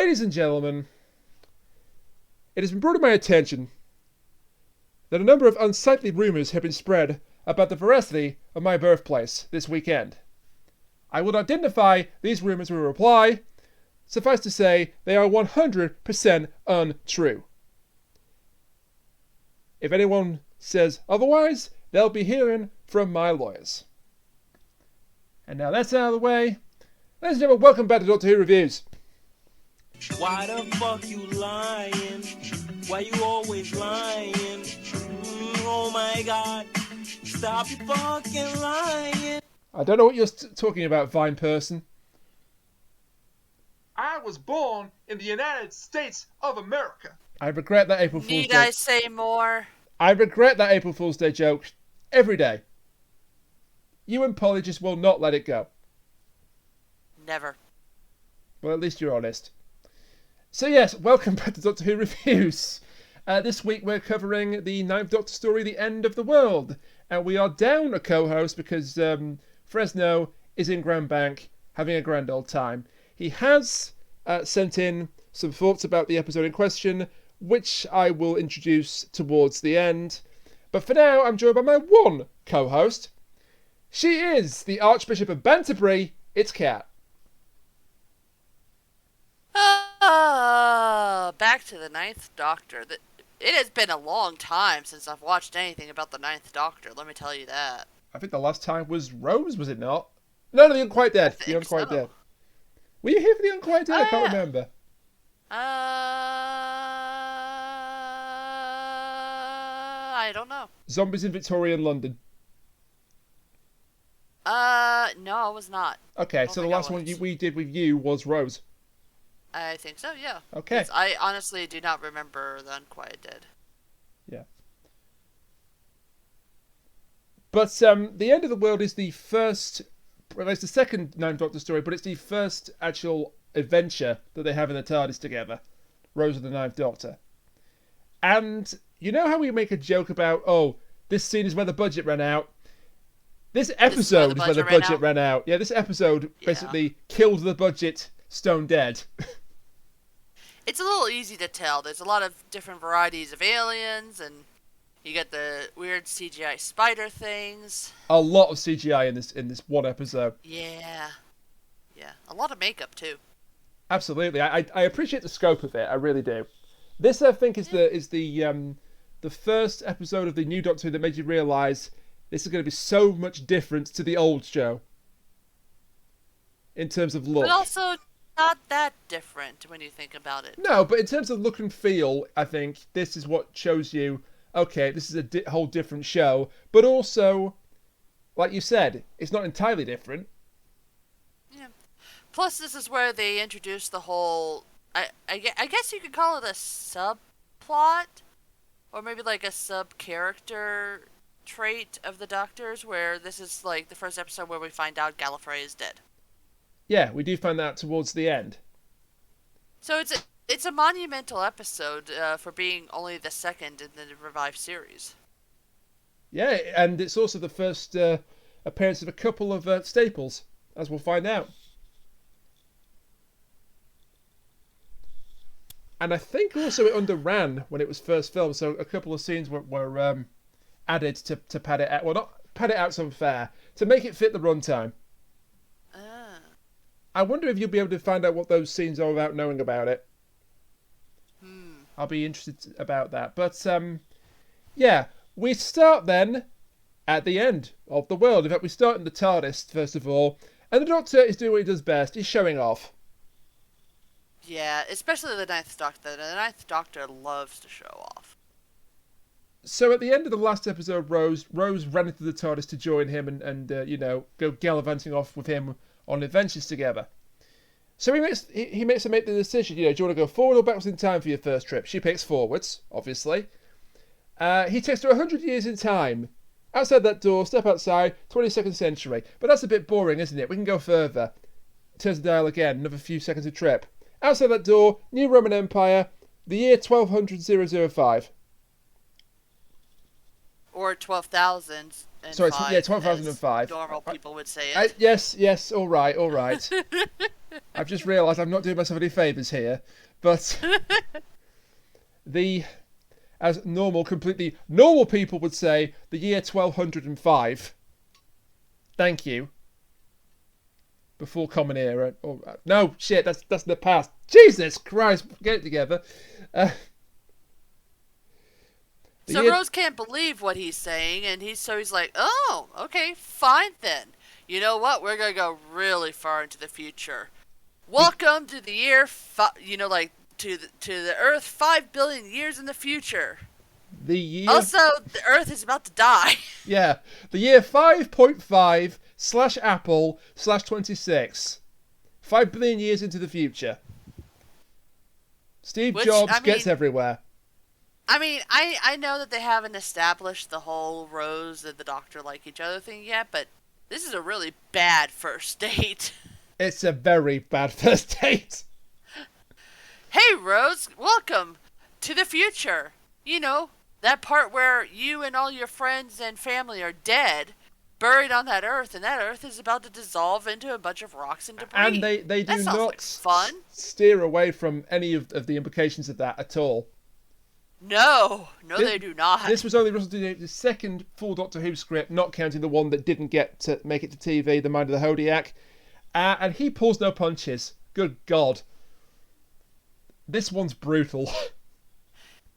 Ladies and gentlemen, it has been brought to my attention that a number of unsightly rumours have been spread about the veracity of my birthplace this weekend. I will identify these rumours with a reply. Suffice to say, they are 100% untrue. If anyone says otherwise, they'll be hearing from my lawyers. And now that's out of the way, ladies and gentlemen, welcome back to Doctor Who Reviews. Why the fuck you lying? Why you always lying? Oh my god, stop you fucking lying. I don't know what you're talking about, Vine person. I was born in the United States of America. I regret that April Fool's Day. Need I say more? I regret that April Fool's Day joke every day. You and Polly just will not let it go. Never. Well, at least you're honest. So yes, welcome back to Doctor Who Reviews. This week we're covering the 9th Doctor story, The End of the World. And we are down a co-host because Frezno is in Grand Bank having a grand old time. He has sent in some thoughts about the episode in question, which I will introduce towards the end. But for now, I'm joined by my one co-host. She is the Archbishop of Banterbury. It's Kat. Back to the 9th Doctor. It has been a long time since I've watched anything about the 9th Doctor, let me tell you that. I think the last time was Rose, was it not? No, the Unquiet Dead. The Unquiet Dead. Were you here for the Unquiet Dead? I can't remember. I don't know. Zombies in Victorian London. No, I was not. Okay, so the last one we did with you was Rose. I think so, yeah. Okay. I honestly do not remember the Unquiet Dead. Yeah. But The End of the World is the first... Well, it's the second 9th Doctor story, but it's the first actual adventure that they have in the TARDIS together. Rose and the 9th Doctor. And you know how we make a joke about, oh, this scene is where the budget ran out? This episode is where the budget ran out. Yeah, this episode basically killed the budget stone dead. It's a little easy to tell. There's a lot of different varieties of aliens, and you get the weird CGI spider things. A lot of CGI in this one episode. Yeah. A lot of makeup too. Absolutely. I appreciate the scope of it. I really do. This, I think, is the first episode of the new Doctor Who that made you realise this is going to be so much different to the old show in terms of look. But also not that different when you think about it. No, but in terms of look and feel, I think this is what shows you, okay, this is a whole different show. But also, like you said, it's not entirely different. Yeah. Plus, this is where they introduce the whole... I guess you could call it a subplot, or maybe like a sub-character trait of the Doctors, where this is like the first episode where we find out Gallifrey is dead. Yeah, we do find that out towards the end. So it's a monumental episode for being only the second in the revived series. Yeah, and it's also the first appearance of a couple of staples, as we'll find out. And I think also it underran when it was first filmed, so a couple of scenes were added to pad it out. Well, not pad it out so fair, to make it fit the runtime. I wonder if you'll be able to find out what those scenes are without knowing about it. I'll be interested about that. But, yeah, we start then at the end of the world. In fact, we start in the TARDIS, first of all. And the Doctor is doing what he does best. He's showing off. Yeah, especially the 9th Doctor. The 9th Doctor loves to show off. So at the end of the last episode, Rose ran into the TARDIS to join him and go gallivanting off with him on adventures together. So he makes her make the decision, do you want to go forward or backwards in time for your first trip? She picks forwards, obviously. He takes her 100 years in time. Outside that door, step outside, 22nd century. But that's a bit boring, isn't it? We can go further. Turns the dial again, another few seconds of trip. Outside that door, New Roman Empire, the year 1200-005. Or 12,000. Sorry, 12,005. Normal people would say it. Yes, all right. I've just realised I'm not doing myself any favours here, but as completely normal people would say, the year 1205. Thank you. Before Common Era. No, shit, that's the past. Jesus Christ, get it together. So Rose can't believe what he's saying, and he's like, oh, okay, fine then. You know what? We're gonna go really far into the future. Welcome to the year, to the Earth 5 billion years in the future. Also, the Earth is about to die. Yeah, the year 5.5/Apple/26. 5 billion years into the future. Steve Jobs gets everywhere. I mean, I know that they haven't established the whole Rose and the Doctor like each other thing yet, but this is a really bad first date. It's a very bad first date. Hey, Rose, welcome to the future. You know, that part where you and all your friends and family are dead, buried on that Earth, and that Earth is about to dissolve into a bunch of rocks and debris. And they do not steer away from any of the implications of that at all. No, they do not. This was only Russell T Davies' second full Doctor Who script, not counting the one that didn't get to make it to TV, The Mind of the Hodiak. And he pulls no punches. Good God. This one's brutal.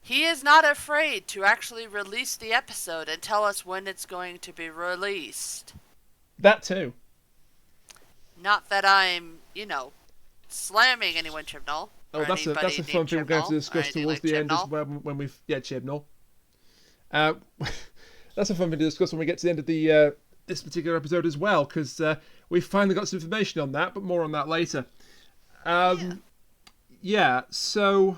He is not afraid to actually release the episode and tell us when it's going to be released. That too. Not that I'm, slamming anyone, Chibnall. Oh, that's a fun thing we're going to discuss towards the end as well when we've... Yeah, Chibnall. That's a fun thing to discuss when we get to the end of this particular episode as well, because we've finally got some information on that, but more on that later. Yeah, so...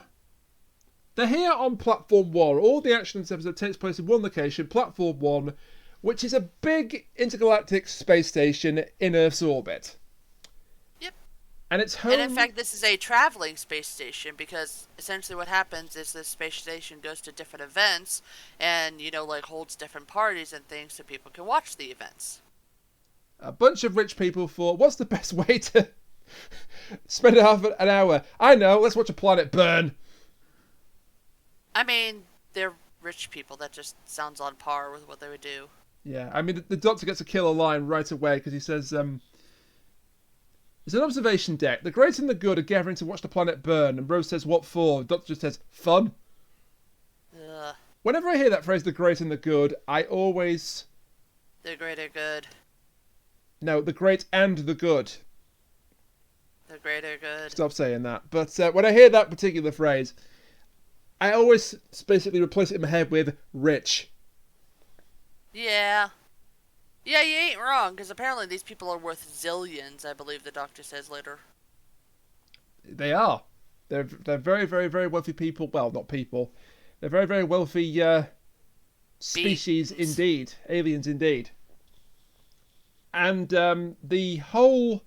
They're here on Platform 1. All the action in this episode takes place in one location, Platform 1, which is a big intergalactic space station in Earth's orbit. Yep. And it's home... And in fact, this is a traveling space station, because essentially what happens is this space station goes to different events and, holds different parties and things so people can watch the events. A bunch of rich people thought, what's the best way to spend half an hour? I know, let's watch a planet burn. I mean, they're rich people. That just sounds on par with what they would do. Yeah, I mean, the Doctor gets a killer line right away because he says, it's an observation deck. The great and the good are gathering to watch the planet burn. And Rose says, what for? The Doctor just says, fun. Ugh. Whenever I hear that phrase, the great and the good, I always... The great are good. No, the great and the good. The great are good. Stop saying that. But when I hear that particular phrase... I always basically replace it in my head with rich. Yeah. Yeah, you ain't wrong, because apparently these people are worth zillions, I believe the Doctor says later. They are. They're very, very, very wealthy people. Well, not people. They're very, very wealthy species indeed. Aliens indeed. And the whole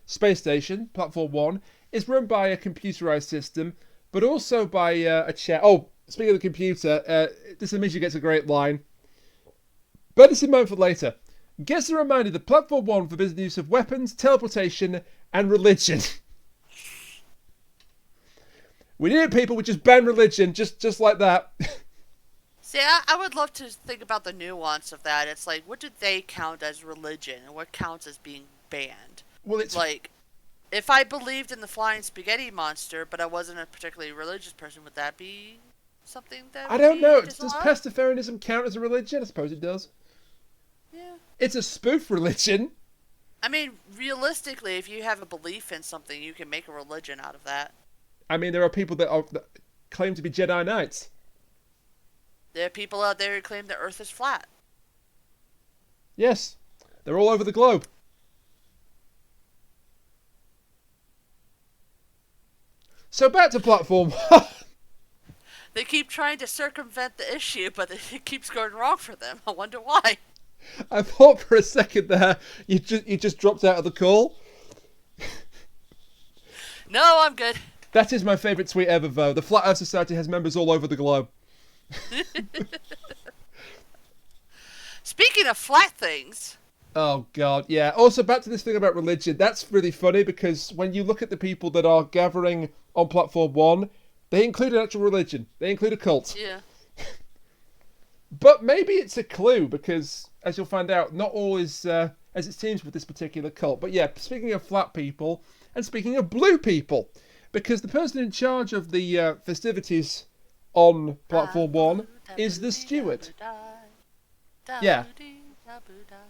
space station, Platform 1, is run by a computerized system, but also by a chair. Oh, speaking of the computer, this immediately gets a great line. Bear this in mind for later. Gets a reminder that Platform 1 forbids the use of weapons, teleportation, and religion. We need it, people. We just ban religion, just like that. See, I would love to think about the nuance of that. It's like, what do they count as religion, and what counts as being banned? Well, it's like... If I believed in the flying spaghetti monster, but I wasn't a particularly religious person, would that be something that I don't know. Does Pastafarianism count as a religion? I suppose it does. Yeah. It's a spoof religion. I mean, realistically, if you have a belief in something, you can make a religion out of that. I mean, there are people that claim to be Jedi Knights. There are people out there who claim the Earth is flat. Yes. They're all over the globe. So back to Platform 1. They keep trying to circumvent the issue, but it keeps going wrong for them. I wonder why. I thought for a second there you just dropped out of the call. No, I'm good. That is my favourite tweet ever, though. The Flat Earth Society has members all over the globe. Speaking of flat things, Oh, God, yeah. Also, back to this thing about religion. That's really funny because when you look at the people that are gathering on Platform 1, they include an actual religion. They include a cult. Yeah. But maybe it's a clue because, as you'll find out, not all is as it seems with this particular cult. But yeah, speaking of flat people, and speaking of blue people, because the person in charge of the festivities on Platform 1 is the steward. Yeah.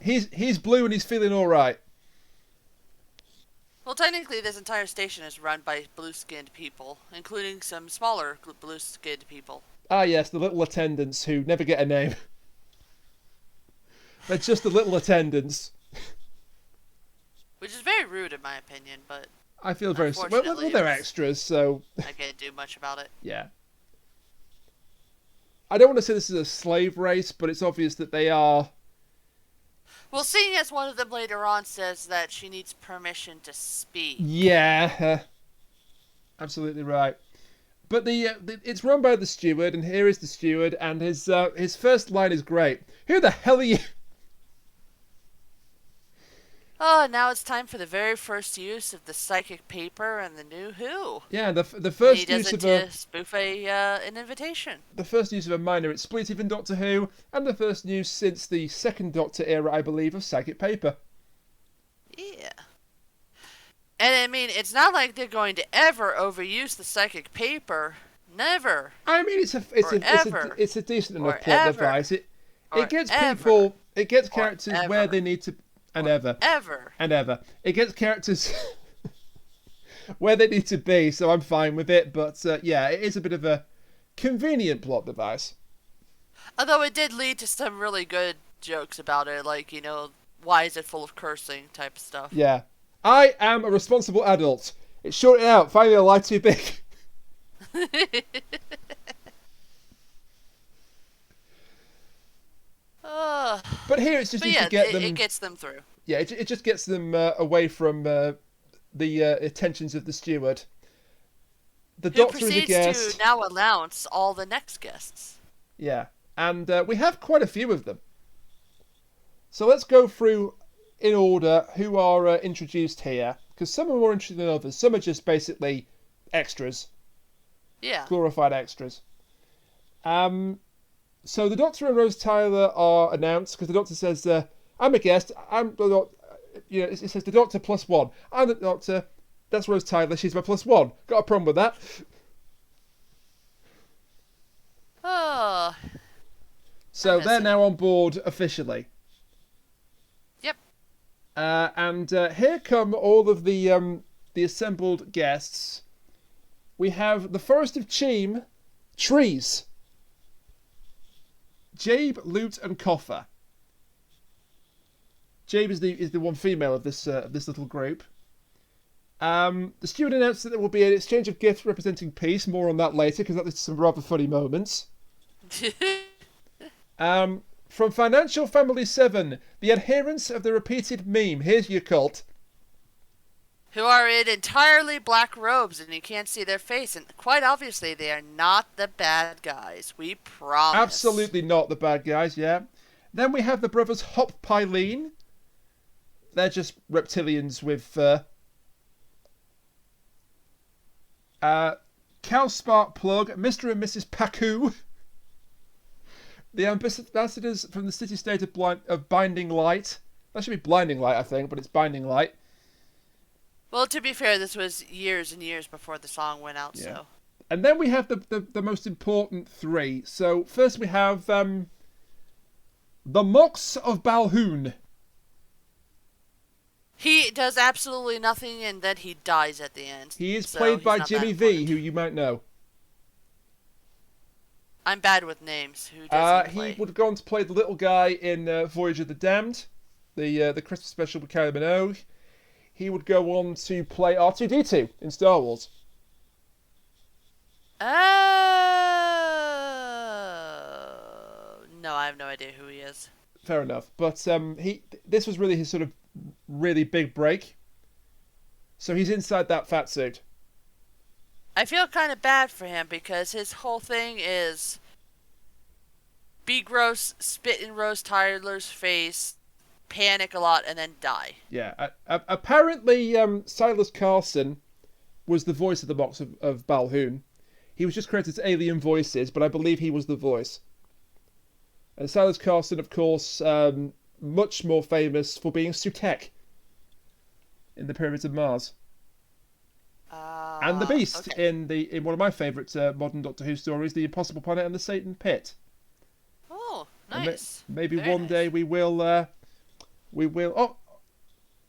He's blue and he's feeling all right. Well, technically, this entire station is run by blue-skinned people, including some smaller blue-skinned people. Ah, yes, the little attendants who never get a name. They're just the little attendants. Which is very rude, in my opinion, but I feel very... Well, they're extras, so... I can't do much about it. Yeah. I don't want to say this is a slave race, but it's obvious that they are... Well, seeing as one of them later on says that she needs permission to speak. Yeah. Absolutely right. But it's run by the steward, and here is the steward, and his first line is great. Who the hell are you? Oh, now it's time for the very first use of the psychic paper and the new Who. Yeah, the first use of to spoof an invitation. The first use of a minor expletive in Doctor Who, and the first use since the second Doctor era, I believe, of psychic paper. Yeah. And I mean, it's not like they're going to ever overuse the psychic paper. Never. I mean, it's a decent enough plot device. It gets people, it gets characters where they need to. And ever. It gets characters where they need to be, so I'm fine with it. But yeah, it is a bit of a convenient plot device. Although it did lead to some really good jokes about it, like, you know, why is it full of cursing type stuff. Yeah. I am a responsible adult. It's shorting out, finding a lie too big. But here it's just to get them. It gets them through. Yeah, it just gets them away from the attentions of the steward. The Doctor is a guest. Proceeds to now announce all the next guests. Yeah, and we have quite a few of them. So let's go through in order who are introduced here, because some are more interesting than others. Some are just basically extras. Yeah. Glorified extras. So the Doctor and Rose Tyler are announced because the Doctor says, "I'm a guest. I'm the Doctor." You know, it says the Doctor +1. I'm the Doctor. That's Rose Tyler. She's my +1. Got a problem with that? Oh. So they're now on board officially. Yep. And here come all of the assembled guests. We have the Forest of Cheam, trees. Jabe, Lute, and Coffer. Jabe is the one female of this little group. The steward announced that there will be an exchange of gifts representing peace. More on that later, because that leads to some rather funny moments. From Financial Family 7, the adherents of the repeated meme. Here's your cult. Who are in entirely black robes, and you can't see their face, and quite obviously they are not the bad guys. We promise. Absolutely not the bad guys, yeah. Then we have the brothers Hop Pylene. They're just reptilians with fur. Cal Spark Plug, Mr. and Mrs. Paku. The ambassadors from the city-state of Binding Light. That should be Blinding Light, I think, but it's Binding Light. Well, to be fair, this was years and years before the song went out, yeah. so... And then we have the most important three. So, first we have the Mox of Balhoun. He does absolutely nothing, and then he dies at the end. He is played by Jimmy V, who you might know. I'm bad with names. Who does he play? He would go on to play the little guy in Voyage of the Damned, the Christmas special with Kylie Minogue. He would go on to play R2-D2 in Star Wars. Oh, no, I have no idea who he is. Fair enough, but this was really his sort of really big break. So he's inside that fat suit. I feel kind of bad for him because his whole thing is be gross, spit in Rose Tyler's face, panic a lot, and then die. Yeah. Apparently, Silas Carson was the voice of the box of Balhoun. He was just credited to alien voices, but I believe he was the voice. And Silas Carson, of course, much more famous for being Sutekh in the Pyramids of Mars. And the Beast in one of my favourite modern Doctor Who stories, The Impossible Planet and the Satan Pit. Oh, nice. Maybe Very one day we will. Oh,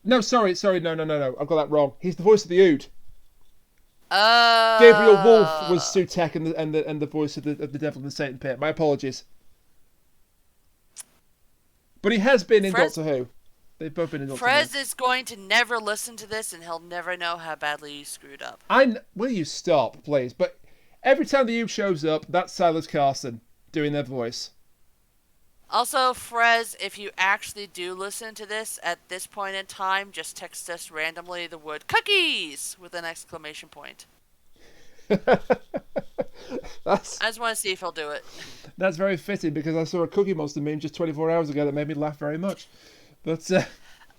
no! Sorry! No! I've got that wrong. He's the voice of the Ood. Gabriel Wolf was Sutekh and the voice of the devil in the Satan Pit. My apologies. But he has been in Doctor Who. They've both been in Doctor Who. Frez is going to never listen to this, and he'll never know how badly you screwed up. Will you stop, please? But every time the Ood shows up, that's Silas Carson doing their voice. Also, Frez, if you actually do listen to this at this point in time, just text us randomly the word cookies with an exclamation point. I just want to see if he'll do it. That's very fitting because I saw a Cookie Monster meme just 24 hours ago that made me laugh very much. But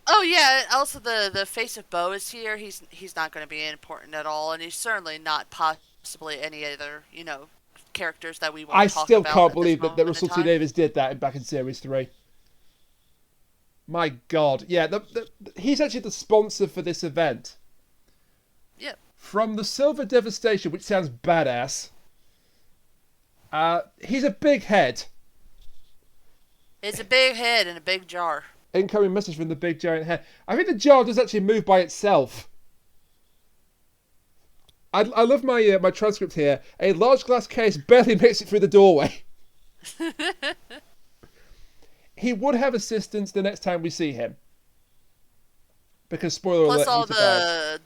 oh yeah, also the face of Bo is here. He's not going to be important at all, and he's certainly not possibly any other characters that we want to talk about. I still can't believe that Russell T Davies did that back in Series 3. My God, yeah, he's actually the sponsor for this event. Yep. From the Silver Devastation, which sounds badass. He's a big head. It's a big head in a big jar. Incoming message from the big giant head. I think the jar does actually move by itself. I love my my transcript here. A large glass case barely makes it through the doorway. He would have assistance the next time we see him. Because spoiler alert. Plus all the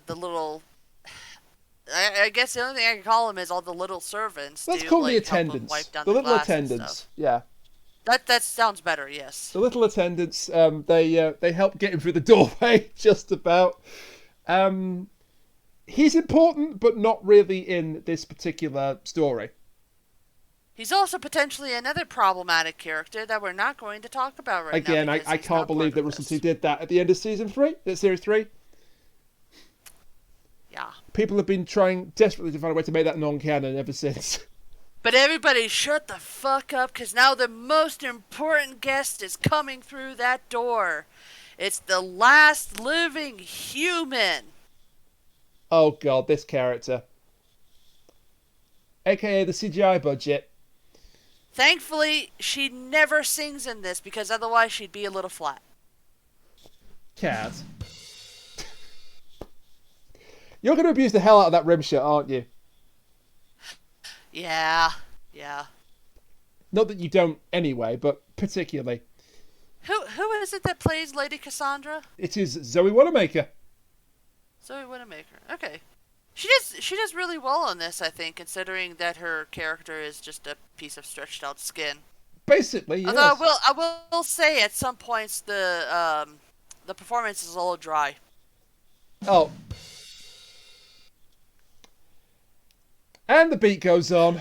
little. I guess the only thing I can call them is all the little servants. Let's call the attendants. The little attendants. Yeah. That sounds better. Yes. The little attendants. They help get him through the doorway just about. He's important, but not really in this particular story. He's also potentially another problematic character that we're not going to talk about right now. Again, I can't believe that Russell T did that at the end of Series 3. Yeah. People have been trying desperately to find a way to make that non-canon ever since. But everybody shut the fuck up, because now the most important guest is coming through that door. It's the last living human. Oh God, this character. AKA the CGI budget. Thankfully, she never sings in this, because otherwise she'd be a little flat. Cat. You're going to abuse the hell out of that rimshot, aren't you? Yeah. Not that you don't anyway, but particularly. Who is it that plays Lady Cassandra? It is Zoe Wanamaker. Zoe Wanamaker. Okay. She does really well on this, I think, considering that her character is just a piece of stretched out skin. Basically, yes. Although I will say at some points the performance is a little dry. Oh. And the beat goes on.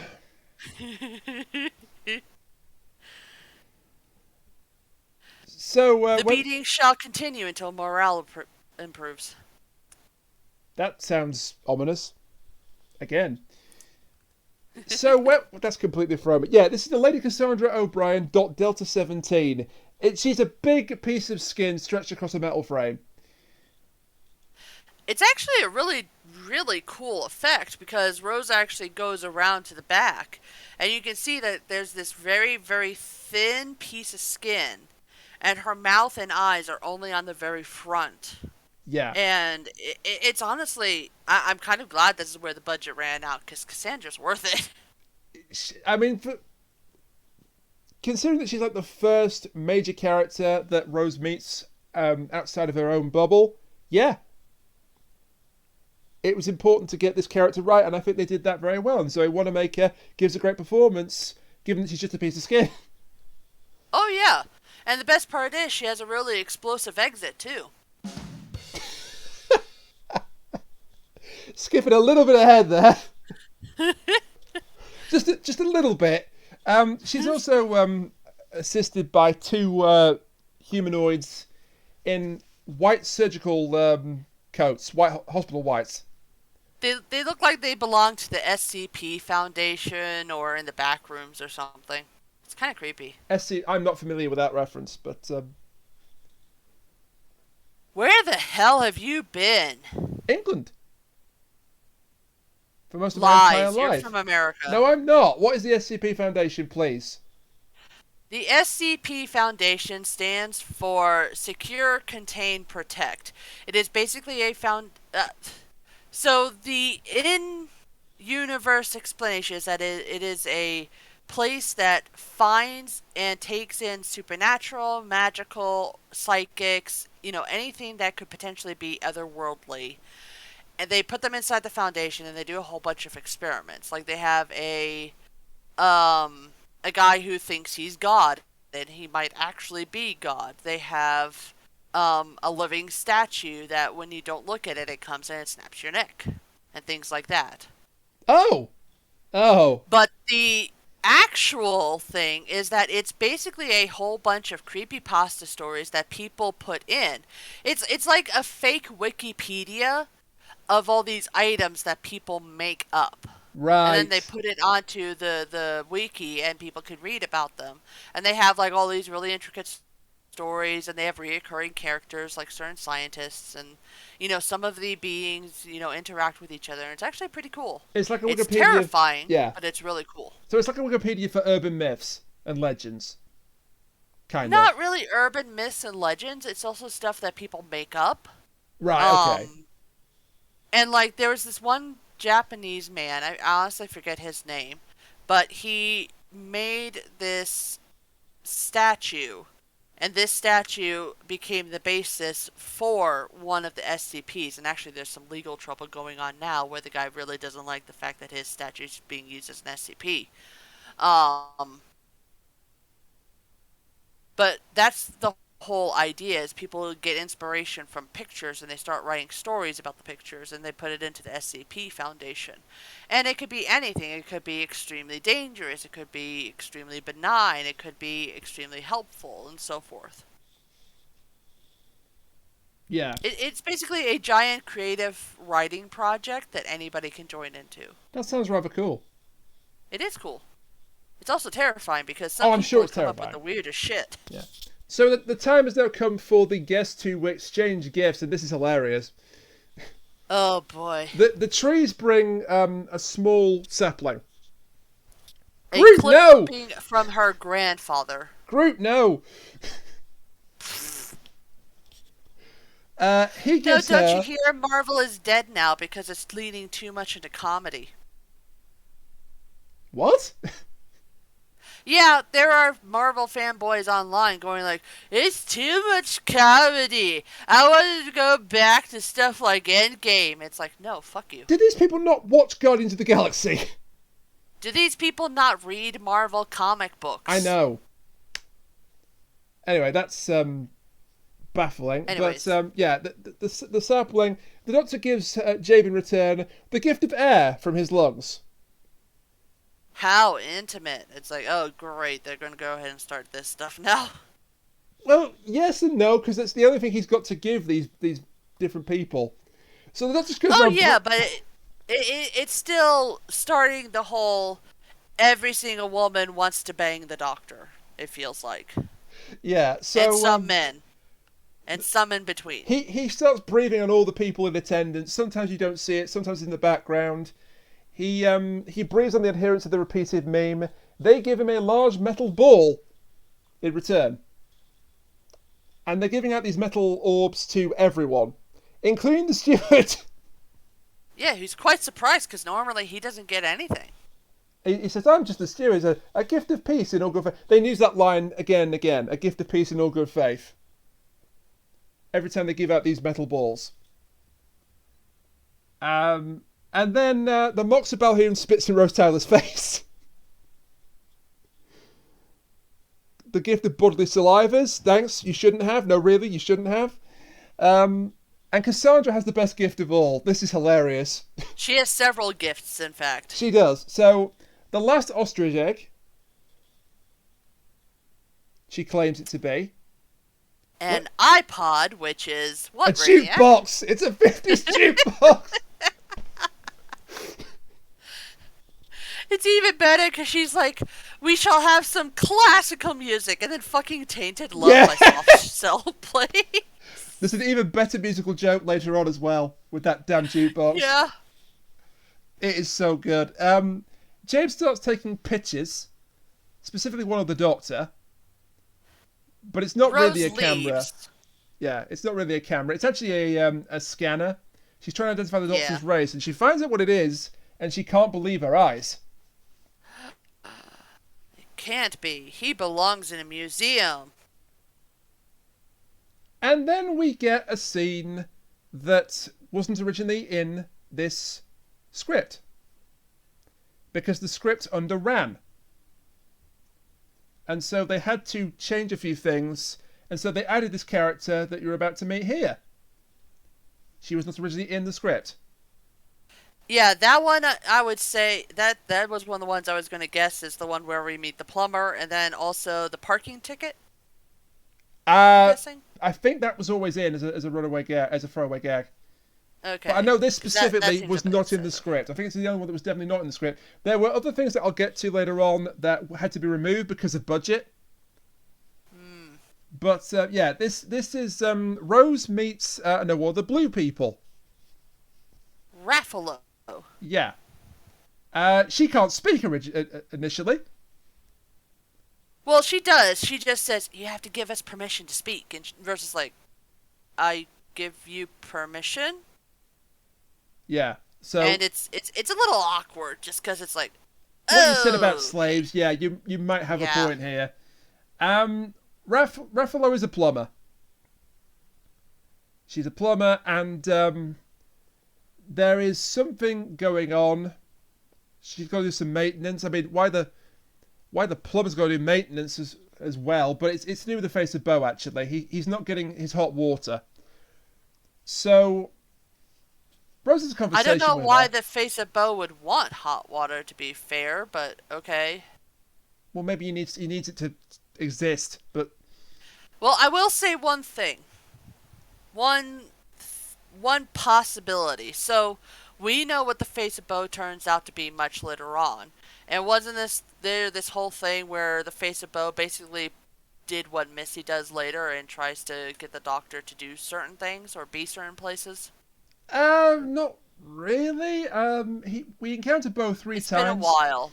So the beating shall continue until morale improves. That sounds ominous. Again. So that's completely thrown. Yeah, this is the Lady Cassandra O'Brien Delta 17. She's a big piece of skin stretched across a metal frame. It's actually a really, really cool effect because Rose actually goes around to the back. And you can see that there's this very, very thin piece of skin. And her mouth and eyes are only on the very front. Yeah. And it's honestly, I'm kind of glad this is where the budget ran out because Cassandra's worth it. I mean, considering that she's like the first major character that Rose meets outside of her own bubble, yeah. It was important to get this character right, and I think they did that very well. And Zoe Wanamaker gives a great performance, given that she's just a piece of skin. Oh, yeah. And the best part is she has a really explosive exit, too. Skipping a little bit ahead there. just a little bit. She's also assisted by two humanoids in white surgical coats, white hospital whites. They look like they belong to the SCP Foundation or in the back rooms or something. It's kind of creepy. I'm not familiar with that reference, but where the hell have you been? England. For most of my entire Lies. You're life. from America. No, I'm not. What is the SCP Foundation, please? The SCP Foundation stands for Secure, Contain, Protect. It is basically a so the in-universe explanation is that it is a place that finds and takes in supernatural, magical, psychics, anything that could potentially be otherworldly. And they put them inside the Foundation and they do a whole bunch of experiments. Like they have a guy who thinks he's God, and he might actually be God. They have a living statue that when you don't look at it, it comes in and snaps your neck, and things like that. Oh! But the actual thing is that it's basically a whole bunch of creepypasta stories that people put in. It's like a fake Wikipedia of all these items that people make up. Right. And then they put it onto the wiki and people can read about them. And they have like all these really intricate stories, and they have reoccurring characters like certain scientists, and some of the beings interact with each other, and it's actually pretty cool. It's like a Wikipedia. It's terrifying, yeah, but it's really cool. So it's like a Wikipedia for urban myths and legends. Not really urban myths and legends. It's also stuff that people make up. Right, okay. And like there was this one Japanese man, I honestly forget his name, but he made this statue, and this statue became the basis for one of the SCPs, and actually there's some legal trouble going on now where the guy really doesn't like the fact that his statue is being used as an SCP. But that's the whole idea, is people get inspiration from pictures and they start writing stories about the pictures and they put it into the SCP Foundation. And it could be anything. It could be extremely dangerous, it could be extremely benign, it could be extremely helpful, and so forth. Yeah. It's basically a giant creative writing project that anybody can join into. That sounds rather cool. It is cool. It's also terrifying because some I'm people sure it's come terrifying. up with the weirdest shit. Yeah. So the time has now come for the guests to exchange gifts, and this is hilarious. Oh boy. The trees bring a small sapling. A Groot, no! clipping from her grandfather. Groot, no! He gives don't her... you hear? Marvel is dead now because it's leaning too much into comedy. What? Yeah, there are Marvel fanboys online going like, it's too much comedy. I wanted to go back to stuff like Endgame. It's like, no, fuck you. Did these people not watch Guardians of the Galaxy? Do these people not read Marvel comic books? I know. Anyway, that's baffling. Anyways. But yeah, the sapling, the Doctor gives Jabe in return the gift of air from his lungs. How intimate. It's like, oh great, they're going to go ahead and start this stuff now. Well, yes and no, because that's the only thing he's got to give these different people. So the Doctor goes around... yeah, but it's still starting the whole every single woman wants to bang the Doctor, it feels like. Yeah, so... And some men. And some in between. He starts breathing on all the people in attendance. Sometimes you don't see it, sometimes it's in the background. He breathes on the adherents of the repeated meme. They give him a large metal ball in return. And they're giving out these metal orbs to everyone, including the steward. Yeah, he's quite surprised because normally he doesn't get anything. He says, I'm just the steward, a gift of peace in all good faith. They use that line again and again, a gift of peace in all good faith. Every time they give out these metal balls. And then the Moxa Balhoun spits in Rose Tyler's face. The gift of bodily salivas. Thanks, you shouldn't have. No, really, you shouldn't have. And Cassandra has the best gift of all. This is hilarious. She has several gifts, in fact. She does. So, the last ostrich egg, she claims it to be. an iPod, which is what? A Brainiac? jukebox. It's a 50s jukebox. It's even better because she's like, we shall have some classical music, and then fucking Tainted Love by Soft Cell play. There's an even better musical joke later on as well with that damn jukebox. Yeah. It is so good. James starts taking pictures, specifically one of the Doctor, but it's not Rose really a camera. leaves. Yeah, it's not really a camera. It's actually a scanner. She's trying to identify the Doctor's Yeah. race, and she finds out what it is, and she can't believe her eyes. Can't be. He belongs in a museum. And then we get a scene that wasn't originally in this script, because the script underran. And so they had to change a few things, and so they added this character that you're about to meet here. She was not originally in the script. Yeah, that one, I would say, that was one of the ones I was going to guess is the one where we meet the plumber, and then also the parking ticket, I'm guessing? I think that was always in as a runaway gag, as a throwaway gag. Okay. But I know this 'Cause that specifically seems was a bit not in the silly. script. I think it's the only one that was definitely not in the script. There were other things that I'll get to later on that had to be removed because of budget. But yeah, this is Rose meets the blue people. Raffalo. Yeah. She can't speak initially. Well, she does. She just says, you have to give us permission to speak. And Rose is like, I give you permission? Yeah. So And it's a little awkward just because it's like, what you said "Oh, about slaves, yeah, you might have Yeah. a point here. Raffalo is a plumber. She's a plumber, and there is something going on. She's got to do some maintenance. I mean, why the plumber's got to do maintenance as well? But it's to do with the face of Bo. Actually, he's not getting his hot water. So Rose's I conversation. don't know with why her, the face of Bo would want hot water, to be fair, but okay. well, maybe he needs it to exist, but Well, I will say one thing. One possibility. So, we know what the face of Bo turns out to be much later on. And wasn't this whole thing where the face of Bo basically did what Missy does later and tries to get the Doctor to do certain things or be certain places? not really. We encounter Bo three It's times. been a while.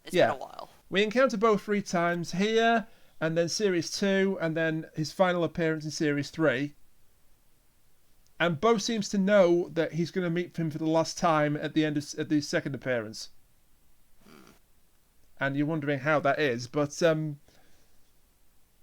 It's Yeah. been a while. We encounter Bo 3 times here, and then Series 2, and then his final appearance in Series 3. And Bo seems to know that he's going to meet him for the last time at the end of the second appearance. And you're wondering how that is, but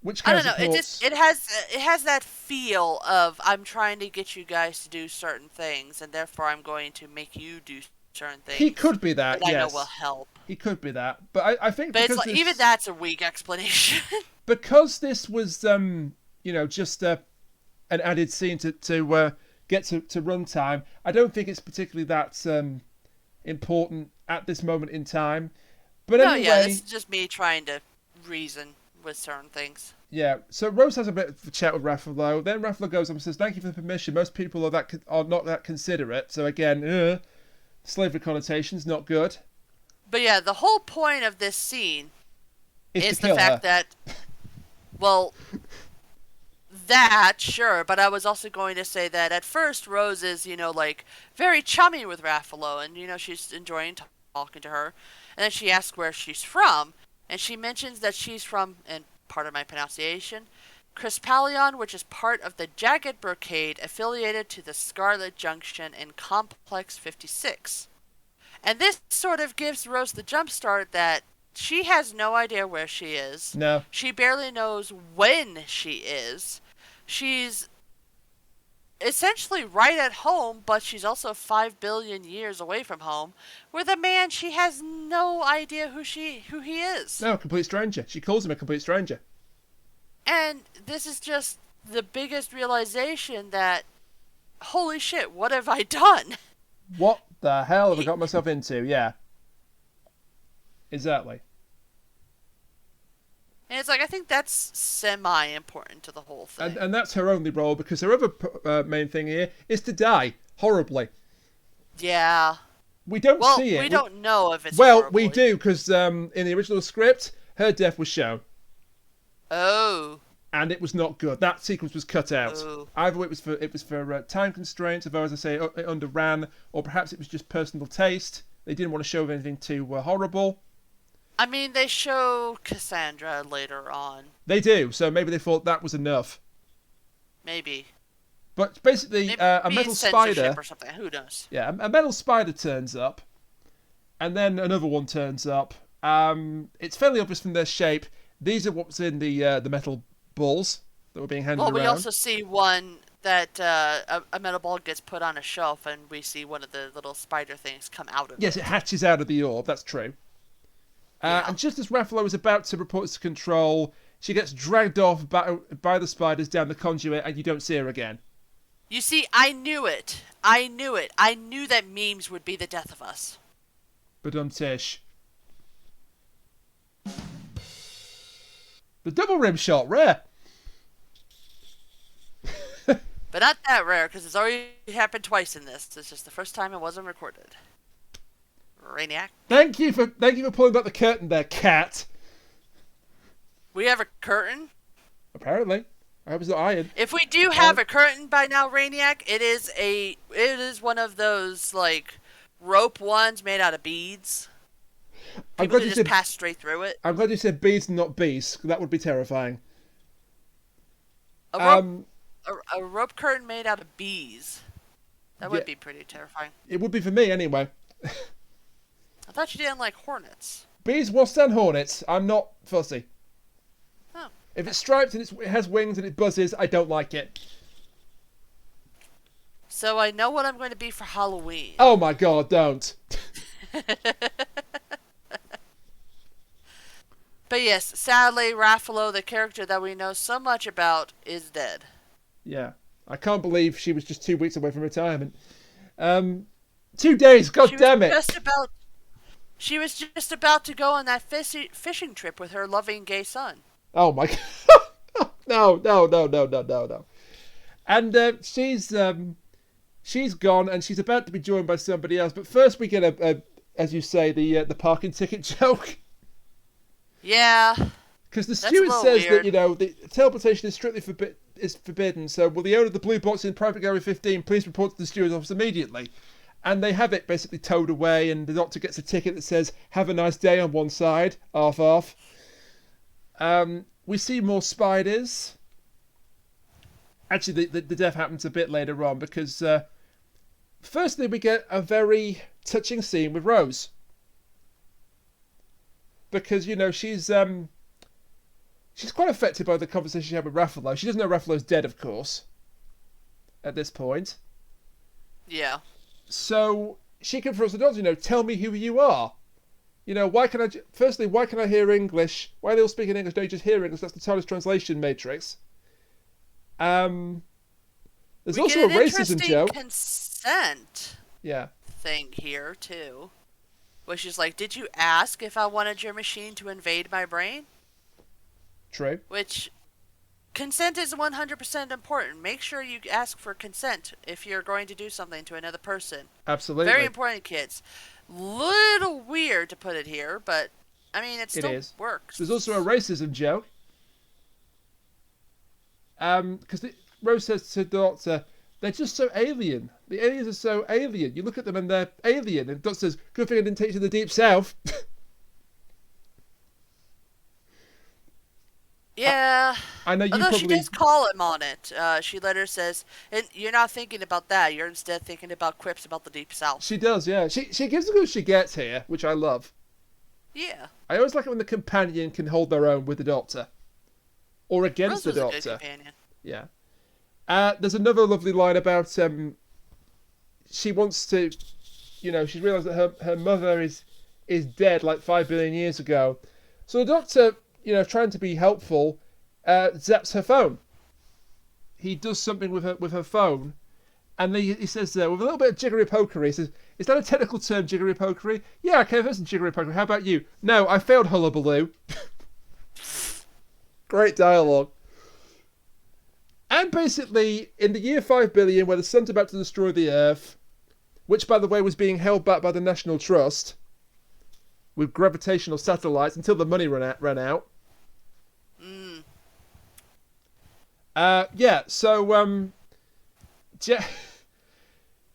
which I kind don't of know. supports... It has that feel of I'm trying to get you guys to do certain things, and therefore I'm going to make you do certain things. He could be that, that I know yes. will help. He could be that, but I think But it's because like, even that's a weak explanation. because this was just an added scene to get to runtime, I don't think it's particularly that important at this moment in time. But No, anyway, yeah, this is just me trying to reason with certain things. yeah. So Rose has a bit of a chat with Raffalo. Then Raffalo goes up and says, "Thank you for the permission. Most people are not that considerate." So again, slavery connotations not good. But yeah, the whole point of this scene Is is to the kill fact her. that, well, that, sure, but I was also going to say that at first Rose is, like, very chummy with Raffalo, and, she's enjoying talking to her, and then she asks where she's from, and she mentions that she's from, and part of my pronunciation, Crispalion, which is part of the Jagged Brocade affiliated to the Scarlet Junction in Complex 56. And this sort of gives Rose the jumpstart that she has no idea where she is. No. She barely knows when she is. She's essentially right at home, but she's also 5 billion years away from home, with a man she has no idea who he is. No, complete stranger. She calls him a complete stranger. And this is just the biggest realization that, holy shit, what have I done? What the hell have I got myself into? Yeah. Exactly. And it's like, I think that's semi-important to the whole thing. And that's her only role, because her other main thing here is to die horribly. Yeah. We don't see it. We don't know if it's Well, we horribly. do, because in the original script, her death was shown. Oh. And it was not good. That sequence was cut out. Oh. Either it was for time constraints, although, as I say, it underran, or perhaps it was just personal taste. They didn't want to show anything too horrible. I mean, they show Cassandra later on. They do, so maybe they thought that was enough. Maybe. But basically, Maybe a metal spider or something. Who knows? Yeah, a metal spider turns up, and then another one turns up. It's fairly obvious from their shape. These are what's in the metal balls that were being handed around. Well, we also see one that a metal ball gets put on a shelf, and we see one of the little spider things come out of it. Yes, it hatches out of the orb. That's true. Yeah. And just as Ruffalo is about to report to control, she gets dragged off by the spiders down the conduit, and you don't see her again. You see, I knew it. I knew it. I knew that memes would be the death of us. But Tish. The double rim shot, rare. But not that rare, because it's already happened twice in this. It's just the first time it wasn't recorded. Rainiac. Thank you for pulling back the curtain there, cat. We have a curtain. Apparently. I hope it's not iron. If we do have a curtain by now, Rainiac, it is one of those like rope ones made out of beads. People can just pass straight through it. I'm glad you said beads and not bees, 'cause that would be terrifying. A rope curtain made out of bees. That would be pretty terrifying. It would be for me anyway. I thought you didn't like hornets. Bees, wasps, and hornets. I'm not fussy. Oh. If it's striped and it has wings and it buzzes, I don't like it. So I know what I'm going to be for Halloween. Oh my god, don't. But yes, sadly, Ruffalo, the character that we know so much about, is dead. Yeah. I can't believe she was just 2 weeks away from retirement. 2 days, god damn it. She was just about to go on that fishing trip with her loving gay son. Oh my god. No. And she's gone and she's about to be joined by somebody else. But first we get as you say, the parking ticket joke. Yeah. Because the steward says weird. that, the teleportation is strictly forbidden. So will the owner of the blue box in private gallery 15 please report to the steward's office immediately? And they have it basically towed away, and the doctor gets a ticket that says, have a nice day on one side, arf. We see more spiders. Actually, the death happens a bit later on, because firstly we get a very touching scene with Rose. Because, she's quite affected by the conversation she had with Ruffalo. She doesn't know Ruffalo's dead, of course, at this point. Yeah. So she confronts the doctor, tell me who you are. Why can I hear English? Why are they all speaking English? Don't you just hear English? That's the TARDIS translation matrix. There's also a racism joke. Consent thing here, too. Where she's like, did you ask if I wanted your machine to invade my brain? True. Which, consent is 100% important. Make sure you ask for consent if you're going to do something to another person. Absolutely. Very important, kids. Little weird to put it here, but, I mean, it still works. There's also a racism joke. Because Rose says to the doctor, they're just so alien. The aliens are so alien. You look at them and they're alien. And the doctor says, good thing I didn't take you to the deep south. Yeah. I know you Although probably... she does call him on it. She later says, and you're not thinking about that. You're instead thinking about quips about the deep south. She does, yeah. She gives the good she gets here, which I love. Yeah. I always like it when the companion can hold their own with the doctor. Or against Rose the was doctor. A good companion. Yeah. There's another lovely line about she wants to, she's realised that her mother is dead like 5 billion years ago. So the doctor, trying to be helpful, zaps her phone. He does something with her phone, and he says with a little bit of jiggery pokery, he says, "Is that a technical term, jiggery pokery?" "Yeah, okay, that's jiggery pokery. How about you?" "No, I failed hullabaloo." Great dialogue. And basically, in the year 5 billion, where the sun's about to destroy the Earth, which, by the way, was being held back by the National Trust with gravitational satellites until the money ran out.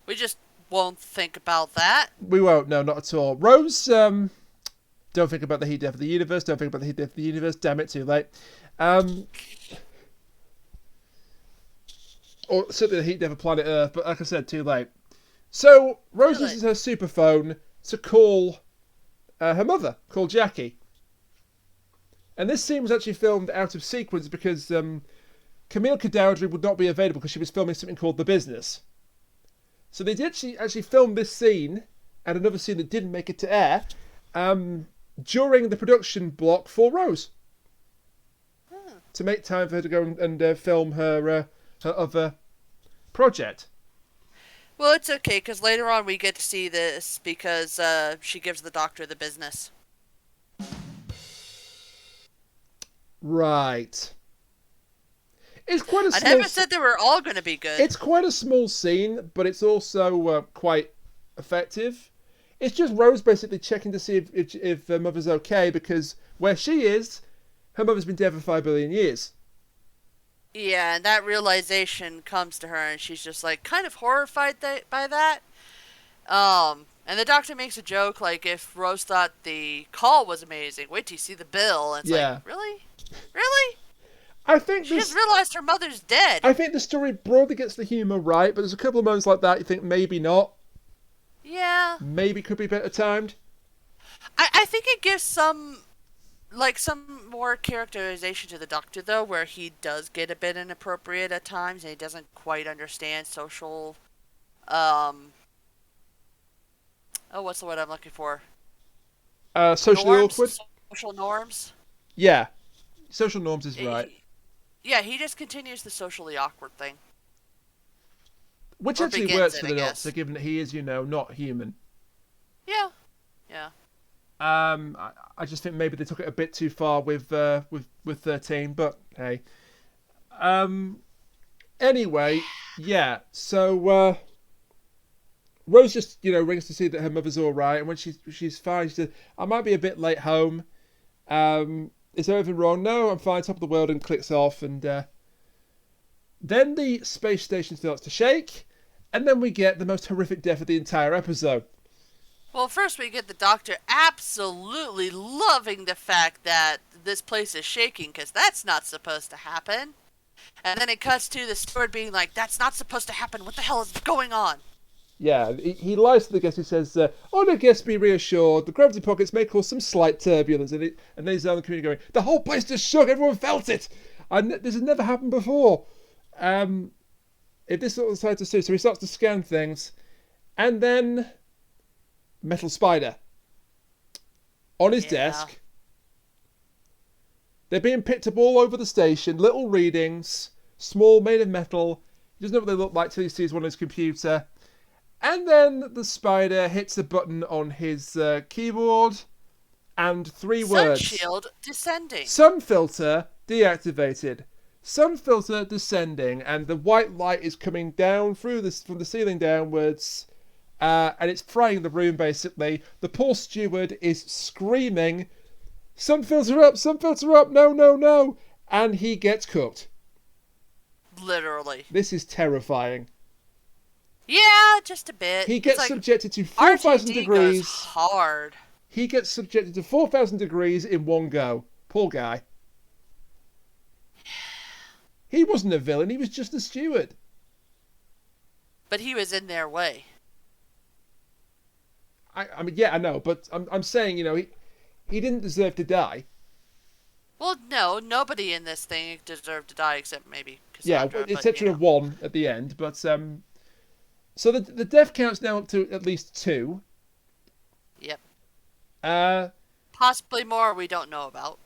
We just won't think about that. We won't, no, not at all. Rose, don't think about the heat death of the universe, don't think about the heat death of the universe, damn it, too late. Or certainly the heat death of planet Earth, but like I said, too late. So, Rose uses her superphone to call her mother, called Jackie. And this scene was actually filmed out of sequence because Camille Codowdry would not be available because she was filming something called The Business. So they did actually film this scene and another scene that didn't make it to air during the production block for Rose. To make time for her to go and film her other project. Well, it's okay, because later on we get to see this because she gives the doctor the business. Right. It's quite a small... I never said they were all going to be good. It's quite a small scene, but it's also quite effective. It's just Rose basically checking to see if her mother's okay, because where she is, her mother's been dead for 5 billion years. Yeah, and that realization comes to her, and she's just like kind of horrified by that. And the doctor makes a joke like, if Rose thought the call was amazing, wait till you see the bill. And it's like, really? I think she just realized her mother's dead. I think the story broadly gets the humour right, but there's a couple of moments like that you think maybe not. Yeah. Maybe could be better timed. I think it gives some more characterization to the doctor, though, where he does get a bit inappropriate at times, and he doesn't quite understand social, what's the word I'm looking for? Socially awkward? Social norms? Yeah. Social norms is right. He just continues the socially awkward thing. Which actually works for the Doctor, given that he is, not human. Yeah. I just think maybe they took it a bit too far with 13, but hey. Anyway, yeah. So Rose just rings to see that her mother's all right, and when she's fine, she says, "I might be a bit late home. Is there anything wrong?" "No, I'm fine. Top of the world," and clicks off. And then the space station starts to shake, and then we get the most horrific death of the entire episode. Well, first we get the doctor absolutely loving the fact that this place is shaking, because that's not supposed to happen. And then it cuts to the steward being like, "That's not supposed to happen. What the hell is going on?" Yeah, he lies to the guest. He says, "Oh, no, guests, be reassured. The gravity pockets may cause some slight turbulence." And then he's down the community going, "The whole place just shook. Everyone felt it. This has never happened before." If this sort of decides to sue, so he starts to scan things, and then metal spider on his desk. They're being picked up all over the station. Little readings, small, made of metal. He doesn't know what they look like till he sees one on his computer. And then the spider hits a button on his keyboard, and 3 words. Sun shield descending. Sun filter deactivated. Sun filter descending, and the white light is coming down from the ceiling downwards, and it's frying the room basically. The poor steward is screaming, "Sun filter up! Sun filter up! No, no, no!" And he gets cooked. Literally. This is terrifying. Yeah, just a bit. He gets subjected to 4,000 degrees. Goes hard. He gets subjected to 4,000 degrees in one go. Poor guy. He wasn't a villain. He was just a steward. But he was in their way. I mean, yeah, I know, but I'm saying, he didn't deserve to die. Well, no, nobody in this thing deserved to die except maybe Cassandra. Yeah, exception of one at the end, but so the death count's now up to at least 2. Yep. Possibly more we don't know about.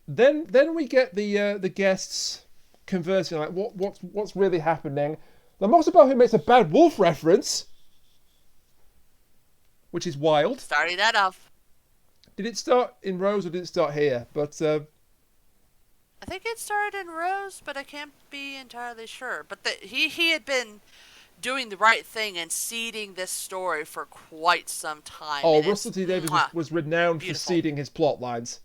Then we get the guests conversing, like what's really happening. The Moxabah who makes a Bad Wolf reference, which is wild. Starting that off. Did it start in Rose or did it start here? But I think it started in Rose, but I can't be entirely sure. But he had been doing the right thing and seeding this story for quite some time. Oh, And Russell it's T Davies was renowned for beautiful. seeding his plot lines.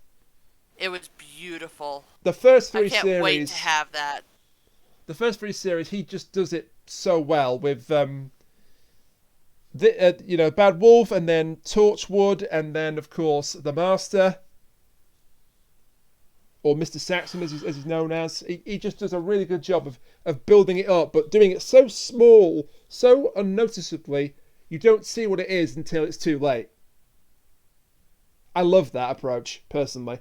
It was beautiful. The first three I can't series, wait to have that. The first three series, he just does it so well with, Bad Wolf, and then Torchwood, and then, of course, The Master, or Mr. Saxon, as he's known as. He just does a really good job of building it up, but doing it so small, so unnoticeably, you don't see what it is until it's too late. I love that approach, personally.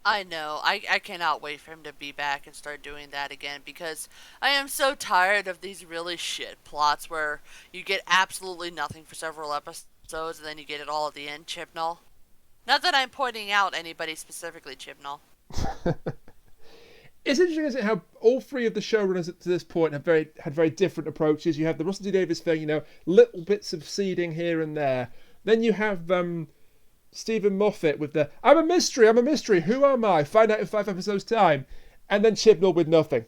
I know. I cannot wait for him to be back and start doing that again, because I am so tired of these really shit plots where you get absolutely nothing for several episodes and then you get it all at the end, Chibnall. Not that I'm pointing out anybody specifically, Chibnall. It's interesting, isn't it, how all three of the showrunners up to this point had very different approaches. You have the Russell T Davies thing, little bits of seeding here and there. Then you have Stephen Moffat with the I'm a mystery, who am I? Find out in 5 episodes' time. And then Chibnall with nothing.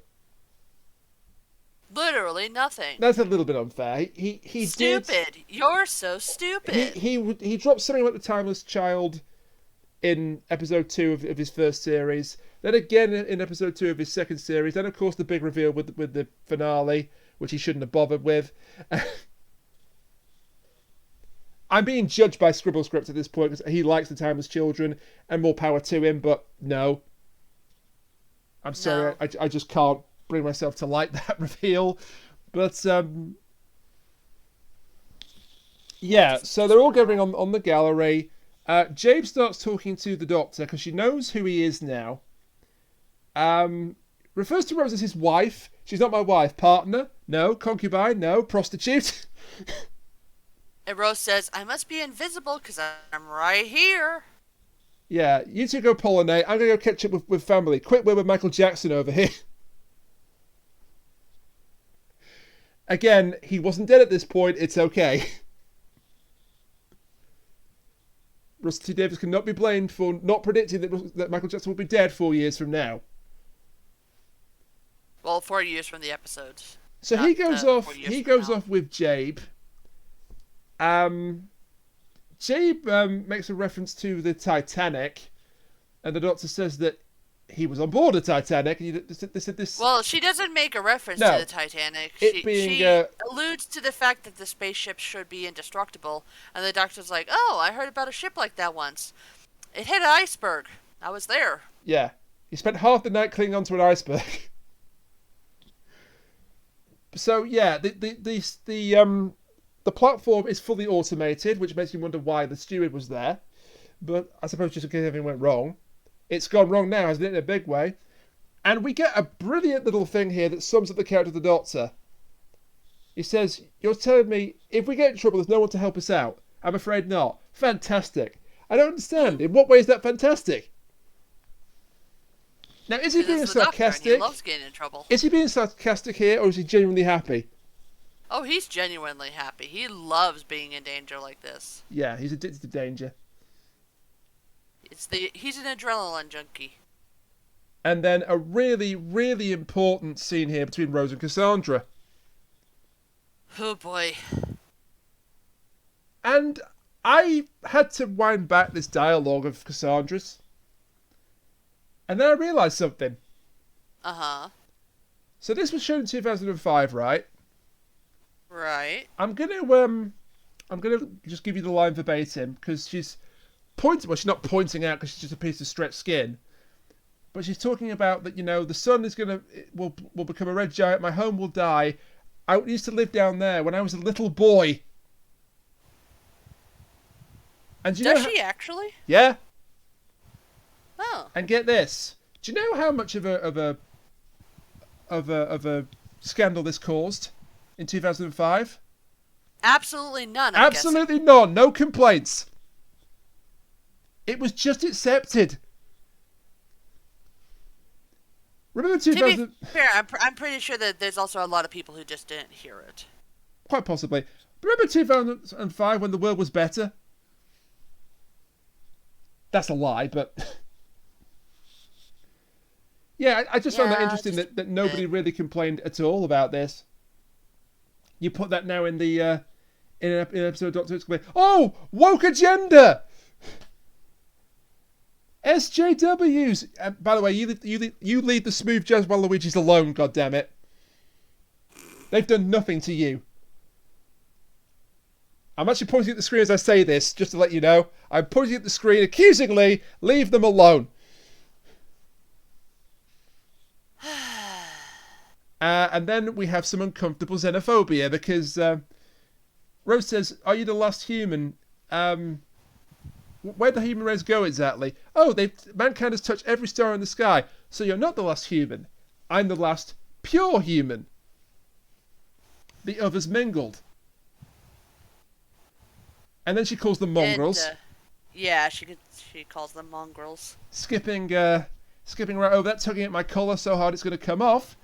Literally nothing. That's a little bit unfair. He stupid. You're so stupid. He dropped something like The Timeless Child in episode 2 of his first series. Then again in episode 2 of his second series. Then of course the big reveal with the finale, which he shouldn't have bothered with. I'm being judged by Scribble Script at this point because he likes The Timeless Children, and more power to him, but no. I'm sorry, no. I just can't bring myself to like that reveal. But, yeah, so they're all gathering on the gallery. Jabe starts talking to the Doctor because she knows who he is now. Refers to Rose as his wife. She's not my wife. Partner? No. Concubine? No. Prostitute? And Rose says, I must be invisible because I'm right here. Yeah, you two go pollinate. I'm going to go catch up with family. Quick word with Michael Jackson over here. Again, he wasn't dead at this point. It's okay. Russell T Davies cannot be blamed for not predicting that Michael Jackson will be dead 4 years from now. Well, 4 years from the episodes. So he goes off. He goes off with Jabe. Jabe makes a reference to the Titanic, and the Doctor says that he was on board the Titanic. And they said this. Well, she doesn't make a reference to the Titanic. She alludes to the fact that the spaceship should be indestructible, and the Doctor's like, "Oh, I heard about a ship like that once. It hit an iceberg. I was there." Yeah, he spent half the night clinging onto an iceberg. So yeah, the platform is fully automated, which makes you wonder why the steward was there. But I suppose just in case everything went wrong. It's gone wrong now, hasn't it, in a big way? And we get a brilliant little thing here that sums up the character of the Doctor. He says, you're telling me if we get in trouble, there's no one to help us out? I'm afraid not. Fantastic. I don't understand. In what way is that fantastic? Now, is he being sarcastic? He loves getting in trouble. Is he being sarcastic here, or is he genuinely happy? Oh, he's genuinely happy. He loves being in danger like this. Yeah, he's addicted to danger. He's an adrenaline junkie. And then a really, really important scene here between Rose and Cassandra. Oh boy. And I had to wind back this dialogue of Cassandra's. And then I realised something. Uh-huh. So this was shown in 2005, right? Right. I'm gonna just give you the line verbatim because she's pointing. Well, she's not pointing out because she's just a piece of stretched skin, but she's talking about that. The sun will become a red giant. My home will die. I used to live down there when I was a little boy. And does she actually? Yeah. Oh. And get this. Do you know how much of a scandal this caused? In 2005? Absolutely none. Absolutely none. No complaints. It was just accepted. Remember 2000? To be fair, I'm pretty sure that there's also a lot of people who just didn't hear it. Quite possibly. Remember 2005 when the world was better? That's a lie, but... Yeah, I just found that Yeah, interesting just that nobody really complained at all about this. You put that now in the in an episode of Doctor Who. Oh, woke agenda. SJWs. By the way, you leave the smooth jazz Waluigi's alone. God damn it. They've done nothing to you. I'm actually pointing at the screen as I say this, just to let you know. I'm pointing at the screen accusingly. Leave them alone. And then we have some uncomfortable xenophobia because Rose says, "Are you the last human? Where'd the human race go exactly? Oh, mankind has touched every star in the sky. So you're not the last human. I'm the last pure human. The others mingled." And then she calls them mongrels. And, yeah, she calls them mongrels. Skipping right over that, tugging at my collar so hard it's going to come off.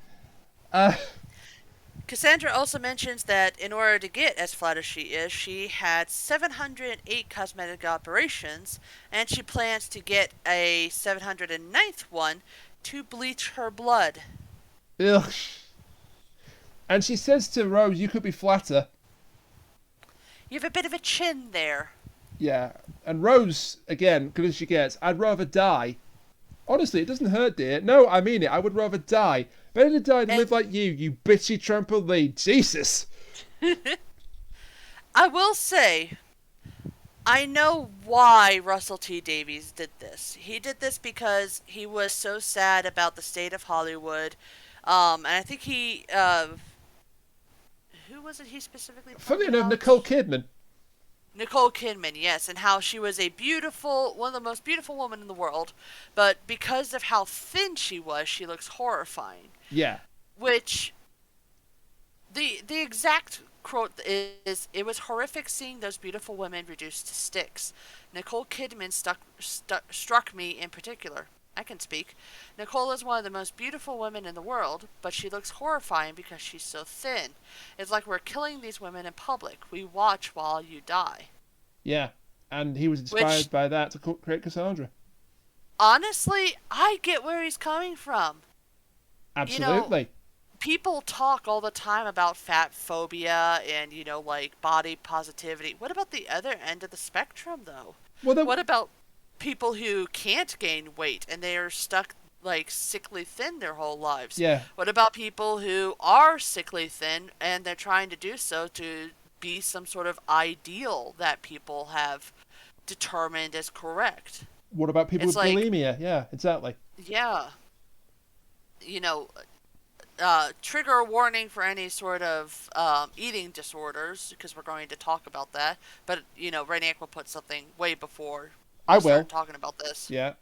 Cassandra also mentions that in order to get as flat as she is, she had 708 cosmetic operations, and she plans to get a 709th one to bleach her blood. Ugh. And she says to Rose, "You could be flatter." You have a bit of a chin there. Yeah. And Rose, again, good as she gets, "I'd rather die." Honestly, it doesn't hurt, dear. No, I mean it. I would rather die. Better to die than live like you bitchy trampoline. Jesus. I will say, I know why Russell T Davies did this. He did this because he was so sad about the state of Hollywood. And I think he, who was it he specifically Funny pointed enough, out? Nicole Kidman. Nicole Kidman, yes, and how she was one of the most beautiful women in the world, but because of how thin she was, she looks horrifying. Yeah. Which, the exact quote is, "It was horrific seeing those beautiful women reduced to sticks. Nicole Kidman struck me in particular. I can speak. Nicole is one of the most beautiful women in the world, but she looks horrifying because she's so thin. It's like we're killing these women in public. We watch while you die." Yeah. And he was inspired by that to create Cassandra. Honestly, I get where he's coming from. Absolutely. You know, people talk all the time about fat phobia and, like body positivity. What about the other end of the spectrum, though? What about people who can't gain weight and they are stuck like sickly thin their whole lives? Yeah. What about people who are sickly thin and they're trying to do so to be some sort of ideal that people have determined as correct? What about people with bulimia? Yeah, exactly. Yeah. Trigger warning for any sort of eating disorders, because we're going to talk about that. But, Rainiac will put something way before we start talking about this. Yeah.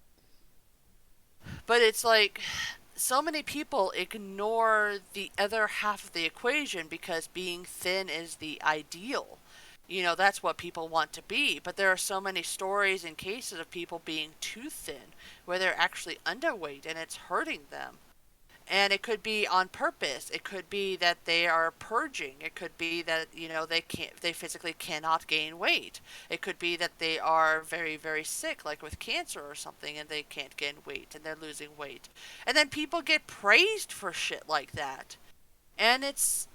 But it's like, so many people ignore the other half of the equation because being thin is the ideal. That's what people want to be. But there are so many stories and cases of people being too thin, where they're actually underweight and it's hurting them. And it could be on purpose. It could be that they are purging. It could be that, they physically cannot gain weight. It could be that they are very, very sick, like with cancer or something, and they can't gain weight and they're losing weight. And then people get praised for shit like that. And it's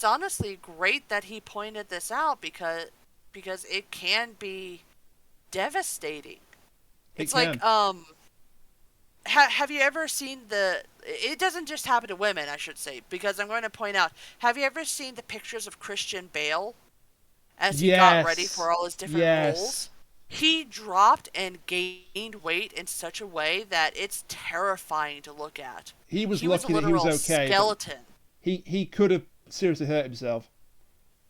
honestly great that he pointed this out because it can be devastating. It's like, have you ever seen it doesn't just happen to women, I should say, because I'm going to point out, have you ever seen the pictures of Christian Bale as he got ready for all his different roles? He dropped and gained weight in such a way that it's terrifying to look at. He was lucky that he was okay. Skeleton. He could have seriously hurt himself.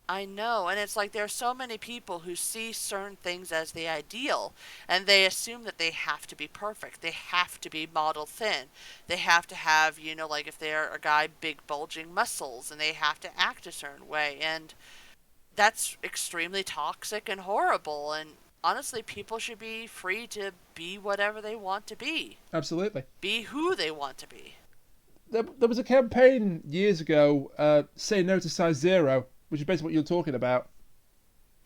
I know, and it's like there are so many people who see certain things as the ideal, and they assume that they have to be perfect. They have to be model thin. They have to have, like if they're a guy, big bulging muscles, and they have to act a certain way, and that's extremely toxic and horrible, and honestly, people should be free to be whatever they want to be. Absolutely. Be who they want to be. There was a campaign years ago, Say No to Size Zero, which is basically what you're talking about.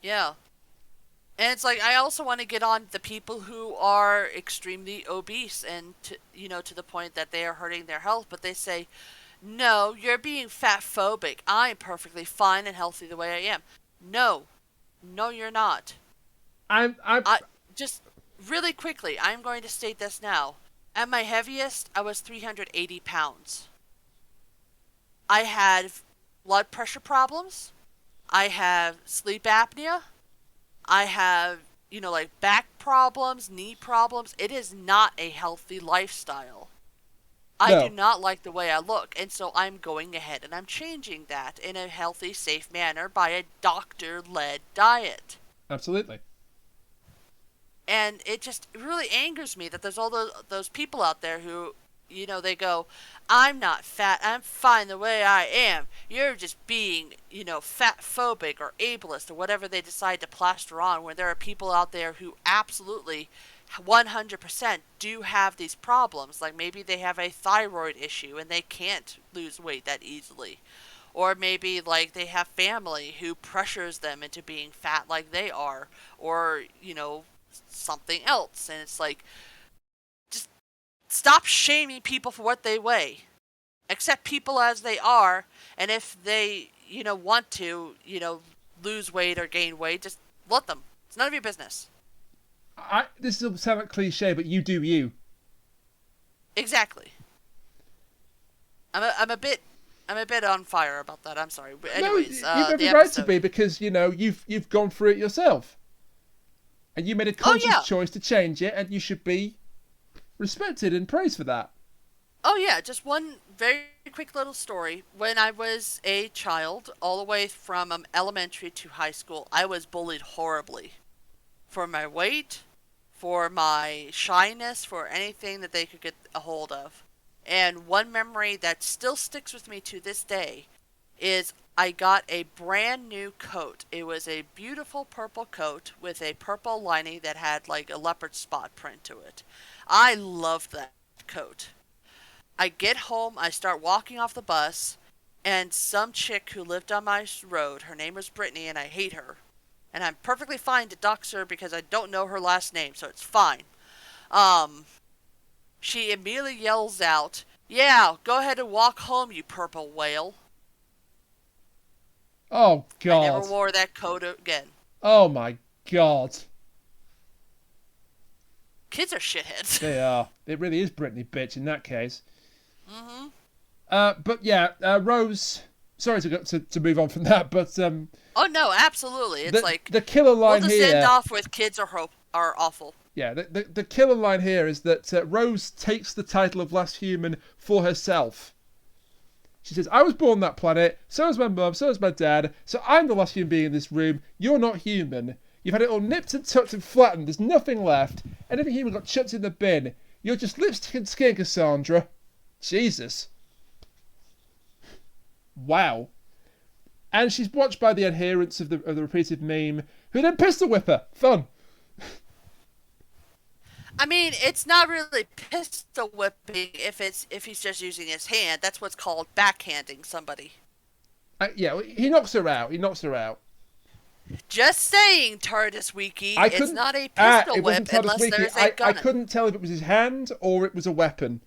Yeah. And it's like I also want to get on the people who are extremely obese and to the point that they are hurting their health, but they say, "No, you're being fat phobic. I'm perfectly fine and healthy the way I am." No, no, you're not. I'm I just really quickly, I'm going to state this now. At my heaviest, I was 380 pounds. I had blood pressure problems. I have sleep apnea. I have, like back problems, knee problems. It is not a healthy lifestyle. I No. do not like the way I look, and so I'm going ahead and I'm changing that in a healthy, safe manner by a doctor-led diet. Absolutely. And it just really angers me that there's all those people out there who, they go, "I'm not fat, I'm fine the way I am. You're just being, fat phobic or ableist," or whatever they decide to plaster on, where there are people out there who absolutely 100% do have these problems. Like maybe they have a thyroid issue and they can't lose weight that easily. Or maybe like they have family who pressures them into being fat like they are. Or, something else. And it's like, just stop shaming people for what they weigh. Accept people as they are. And if they, want to, lose weight or gain weight, just let them. It's none of your business. This will sound like cliche, but you do you. Exactly. I'm a bit on fire about that. I'm sorry. But anyways, no, you've every right to be, because you've gone through it yourself, and you made a conscious choice to change it, and you should be respected and praised for that. Oh yeah, just one very quick little story. When I was a child, all the way from elementary to high school, I was bullied horribly. For my weight, for my shyness, for anything that they could get a hold of. And one memory that still sticks with me to this day is I got a brand new coat. It was a beautiful purple coat with a purple lining that had like a leopard spot print to it. I loved that coat. I get home, I start walking off the bus, and some chick who lived on my road, her name was Brittany, and I hate her. And I'm perfectly fine to dox her because I don't know her last name, so it's fine. She immediately yells out, "Yeah, go ahead and walk home, you purple whale." Oh, God. I never wore that coat again. Oh, my God. Kids are shitheads. They are. It really is Brittany, bitch, in that case. Mm-hmm. But yeah, Rose... Sorry to move on from that, but... oh, no, absolutely. It's like... The killer line we'll just here... end off with kids are awful. Yeah, the killer line here is that Rose takes the title of last human for herself. She says, "I was born on that planet, so is my mum, so is my dad, so I'm the last human being in this room. You're not human. You've had it all nipped and tucked and flattened. There's nothing left. Anything human got chucked in the bin. You're just lipstick and skin, Cassandra." Jesus. Wow. And she's watched by the adherents of the repeated meme, who then pistol whip her. Fun. I mean, it's not really pistol whipping if he's just using his hand. That's what's called backhanding somebody. Yeah, he knocks her out. Just saying, TARDIS Wiki. It's not a pistol whip unless there's a gun. I couldn't tell if it was his hand or it was a weapon.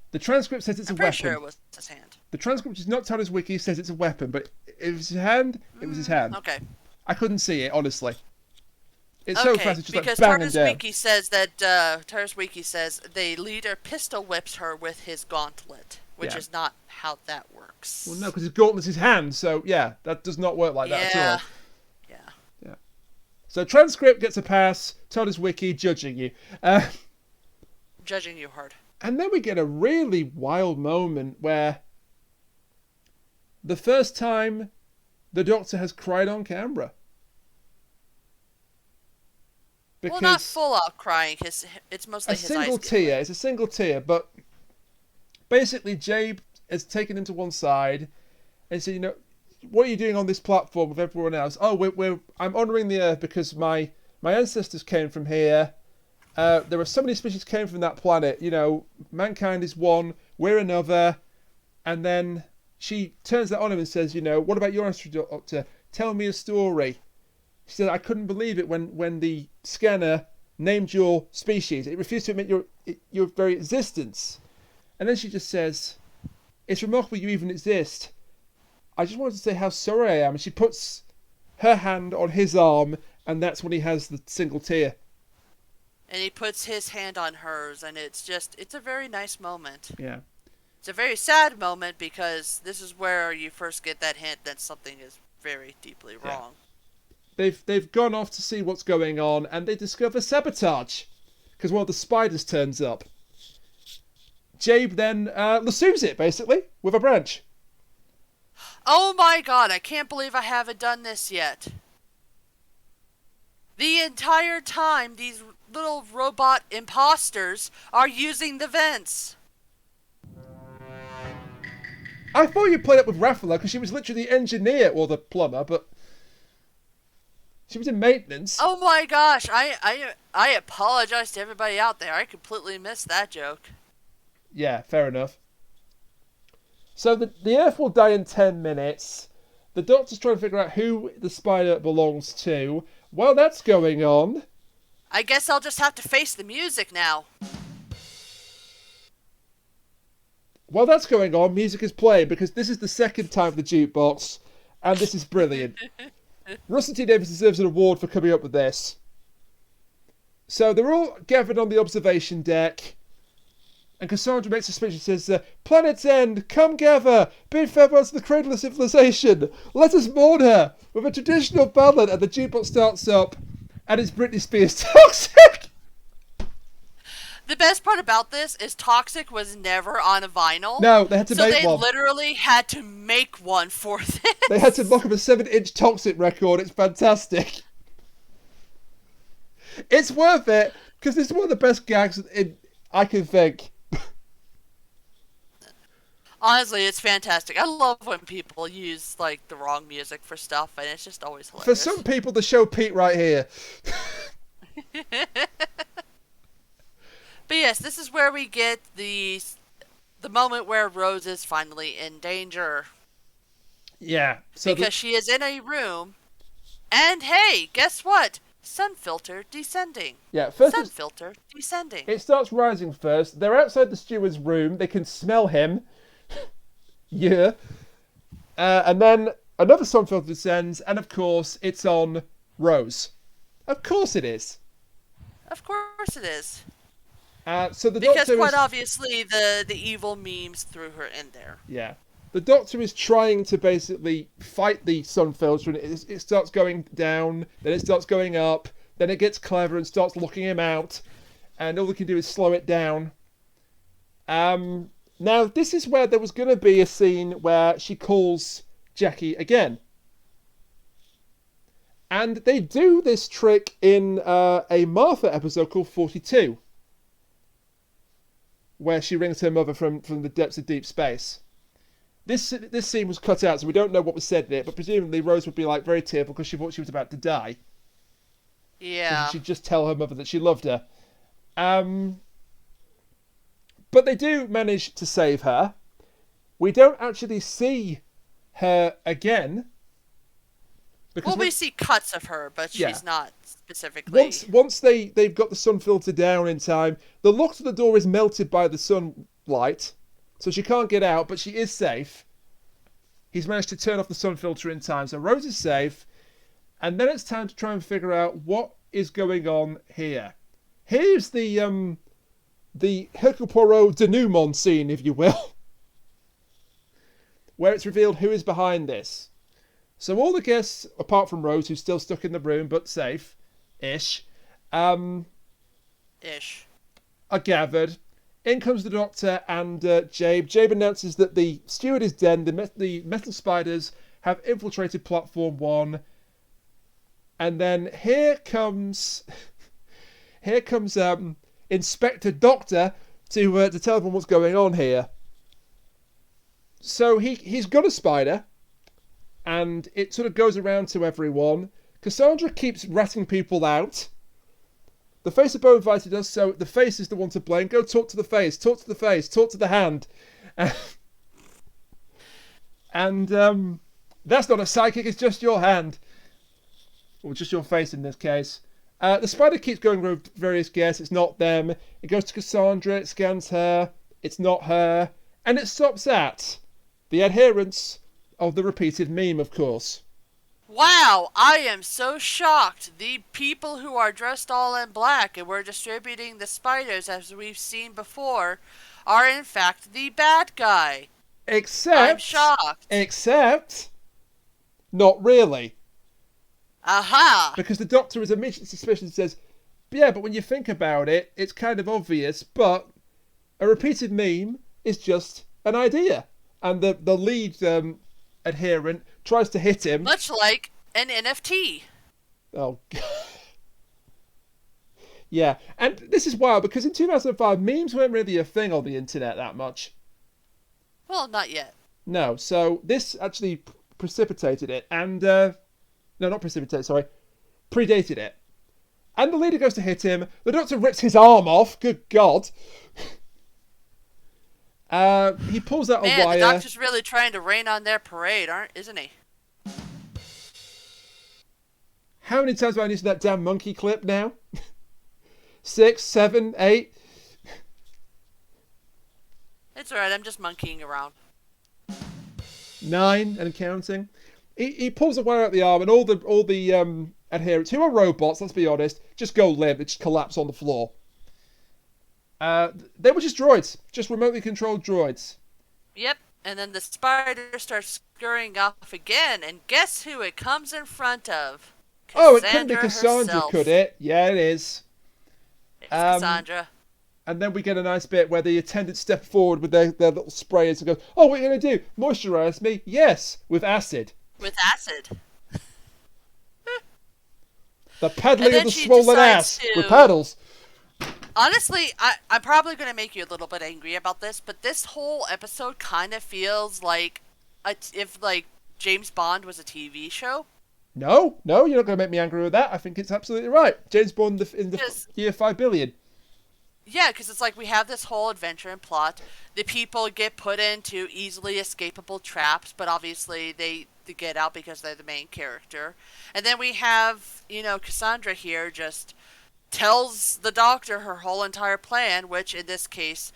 The transcript says it's a weapon. I'm pretty sure it was his hand. The transcript, which is not TARDIS Wiki, says it's a weapon, but if it was his hand, it was his hand. Okay. I couldn't see it, honestly. It's okay, so fast, it's just because like banging TARDIS down. Wiki says that TARDIS Wiki says the leader pistol whips her with his gauntlet, which is not how that works. Well, no, because his gauntlet's his hand, so yeah, that does not work like that at all. Yeah. So transcript gets a pass. TARDIS Wiki judging you. Judging you hard. And then we get a really wild moment where the first time the Doctor has cried on camera. Well, not full out crying. It's mostly his eyes. It's a single tear, but basically Jabe has taken him to one side and said, "What are you doing on this platform with everyone else?" "Oh, I'm honouring the Earth because my ancestors came from here. There were so many species came from that planet. Mankind is one, we're another." And then she turns that on him and says, "What about your ancestry, Doctor? Tell me a story." She said, I couldn't believe it when the scanner named your species. It refused to admit your very existence. And then she just says, it's remarkable you even exist. I just wanted to say how sorry I am. And she puts her hand on his arm, and that's when he has the single tear. And he puts his hand on hers, and it's a very nice moment. Yeah. It's a very sad moment because this is where you first get that hint that something is very deeply wrong. They've gone off to see what's going on, and they discover sabotage because one of the spiders turns up. Jabe then lassoes it basically with a branch. Oh my god! I can't believe I haven't done this yet. The entire time, these little robot imposters are using the vents. I thought you played it with Raffalo because she was literally the engineer or the plumber, but she was in maintenance. Oh my gosh, I apologize to everybody out there. I completely missed that joke. Yeah, fair enough. So the Earth will die in 10 minutes. The Doctor's trying to figure out who the spider belongs to. While that's going on... I guess I'll just have to face the music now. While that's going on, music is playing because this is the second time the jukebox, and this is brilliant. Russell T Davies deserves an award for coming up with this. So they're all gathered on the observation deck, and Cassandra makes a speech and says, Planet's End, come gather, bid farewell to the cradle of civilization, let us mourn her with a traditional ballad, and the jukebox starts up, and it's Britney Spears' Toxic! The best part about this is Toxic was never on a vinyl. No, they had to make one. So they literally had to make one for this. They had to mock up a 7-inch Toxic record. It's fantastic. It's worth it, because this is one of the best gags I can think. Honestly, it's fantastic. I love when people use like the wrong music for stuff, and it's just always hilarious. For some people, the show Pete right here. But yes, this is where we get the moment where Rose is finally in danger. Yeah. So because she is in a room, and hey, guess what? Sun filter descending. Yeah, first sun filter descending. It starts rising first. They're outside the steward's room. They can smell him. Yeah. And then another sun filter descends, and of course, it's on Rose. Of course it is. Of course it is. So the because Doctor quite obviously the evil memes threw her in there. Yeah. The Doctor is trying to basically fight the sun filter, and it starts going down, then it starts going up, then it gets clever and starts locking him out, and all we can do is slow it down. Now, this is where there was going to be a scene where she calls Jackie again. And they do this trick in a Martha episode called 42, where she rings her mother from the depths of deep space. This scene was cut out, so we don't know what was said in it, but presumably Rose would be like very tearful because she thought she was about to die. Yeah. So she'd just tell her mother that she loved her. But they do manage to save her. We don't actually see her again. Because we see cuts of her, but she's not specifically... Once they've got the sun filter down in time, the lock to the door is melted by the sunlight, so she can't get out, but she is safe. He's managed to turn off the sun filter in time, so Rose is safe. And then it's time to try and figure out what is going on here. Here's the Hercule Poirot denouement scene, if you will, where it's revealed who is behind this. So all the guests, apart from Rose, who's still stuck in the room, but safe-ish, are gathered. In comes the Doctor and Jabe. Jabe announces that the steward is dead. The metal spiders have infiltrated Platform 1. And then here comes Inspector Doctor to tell everyone what's going on here. So he's got a spider, and it sort of goes around to everyone. Cassandra keeps ratting people out. The face of Bo invited us, so the face is the one to blame. Go talk to the face, talk to the face, talk to the hand. And that's not a psychic, it's just your hand. or just your face in this case. The spider keeps going with various guesses. It's not them. It goes to Cassandra. It scans her. It's not her. And it stops at the adherents of the repeated meme, of course. Wow, I am so shocked. The people who are dressed all in black and were distributing the spiders, as we've seen before, are in fact the bad guy. I'm shocked. Except, not really. Aha! Because the Doctor is immediately suspicious and says, yeah, but when you think about it, it's kind of obvious, but a repeated meme is just an idea. And the lead adherent tries to hit him. Much like an NFT. Oh, God. Yeah, and this is wild because in 2005, memes weren't really a thing on the internet that much. Well, not yet. No, so this actually precipitated it, and no, not precipitated, sorry, predated it. And the leader goes to hit him. The Doctor rips his arm off. Good God. He pulls out a wire. Man, the Doctor's really trying to rain on their parade, isn't he? How many times have I used that damn monkey clip now? 6, 7, 8. It's alright, I'm just monkeying around. 9 and counting. He pulls a wire out the arm, and all the adherents, who are robots, let's be honest, just go limp. They just collapse on the floor. They were just droids, just remotely controlled droids. Yep, and then the spider starts scurrying off again, and guess who it comes in front of? Oh, it couldn't be Cassandra, herself. Could it? Yeah, it is. It's Cassandra. And then we get a nice bit where the attendants step forward with their little sprayers and go, oh, what are you going to do? Moisturise me? Yes, with acid. With acid. The paddling of the swollen ass with paddles. Honestly, I'm probably going to make you a little bit angry about this, but this whole episode kind of feels like if James Bond was a TV show. No, you're not going to make me angry with that. I think it's absolutely right. James Bond in the year 5 billion. Yeah, because it's like we have this whole adventure and plot. The people get put into easily escapable traps, but obviously they get out because they're the main character. And then we have, Cassandra here just tells the Doctor her whole entire plan, which in this case,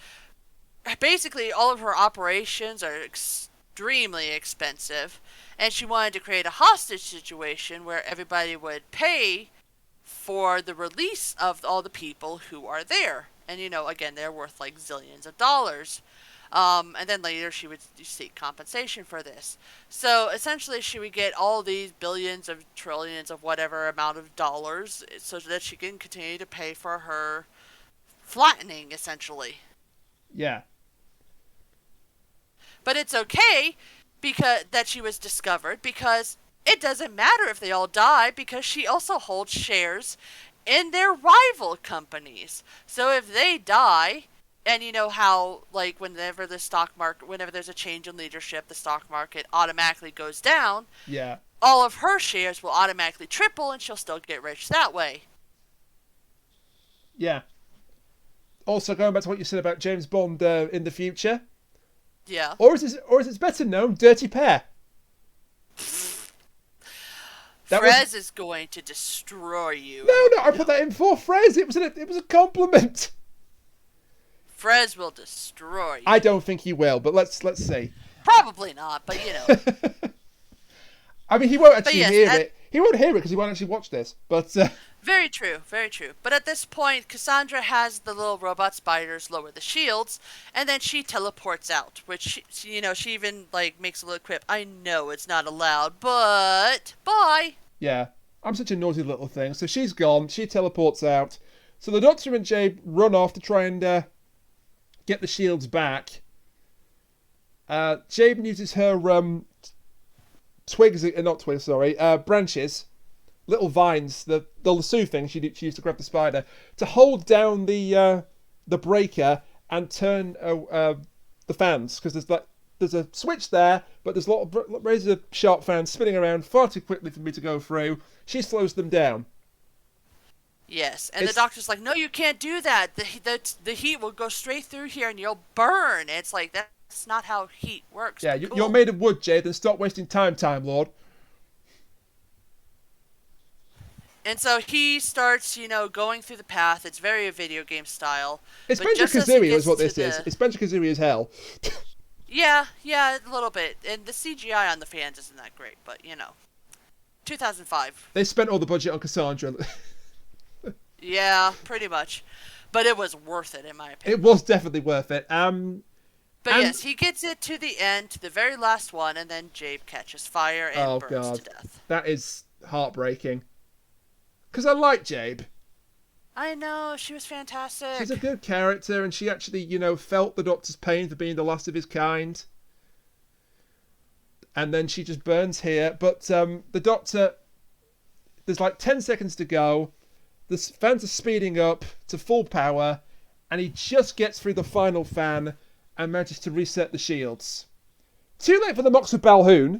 basically all of her operations are extremely expensive. And she wanted to create a hostage situation where everybody would pay for the release of all the people who are there. And, again, they're worth like zillions of dollars. And then later she would seek compensation for this. So essentially she would get all these billions of trillions of whatever amount of dollars so that she can continue to pay for her flattening, essentially. Yeah. But it's okay that she was discovered, because it doesn't matter if they all die, because she also holds shares in their rival companies. So if they die, and you know how, whenever there's a change in leadership, the stock market automatically goes down. Yeah. All of her shares will automatically triple, and she'll still get rich that way. Yeah. Also, going back to what you said about James Bond in the future. Yeah. Or is it better known, Dirty Pair? Frez is going to destroy you. No, I put that in for Frez. It was a compliment. Frez will destroy you. I don't think he will, but let's see. Probably not, but I mean, he won't actually hear it. He won't hear it because he won't actually watch this. But very true, very true. But at this point, Cassandra has the little robot spiders lower the shields, and then she teleports out. Which she even makes a little quip. I know it's not allowed, but bye. Yeah, I'm such a naughty little thing. So she's gone. She teleports out. So the Doctor and Jabe run off to try and get the shields back. Jabe uses her branches, little vines, the lasso thing she used to grab the spider, to hold down the breaker and turn the fans, because there's a switch there, but there's a lot of razor sharp fans spinning around far too quickly for me to go through. She slows them down. Yes, and the Doctor's like, no, you can't do that. The heat will go straight through here and you'll burn. And it's like, that's not how heat works. Yeah, cool. You're made of wood, Jade, and stop wasting Time Lord. And so he starts, going through the path. It's very a video game style. It's But just as he Banjo-Kazooie is gets what to this is. the- It's Banjo-Kazooie as hell. Yeah, a little bit. And the CGI on the fans isn't that great, but 2005. They spent all the budget on Cassandra. Yeah, pretty much. But it was worth it, in my opinion. It was definitely worth it. But yes, he gets it to the end, to the very last one, and then Jabe catches fire and burns to death. That is heartbreaking. Because I like Jabe. I know, she was fantastic. She's a good character, and she actually, felt the Doctor's pain for being the last of his kind. And then she just burns here. But the Doctor, there's like 10 seconds to go. The fans are speeding up to full power, and he just gets through the final fan and manages to reset the shields. Too late for the Mox of Balhoun.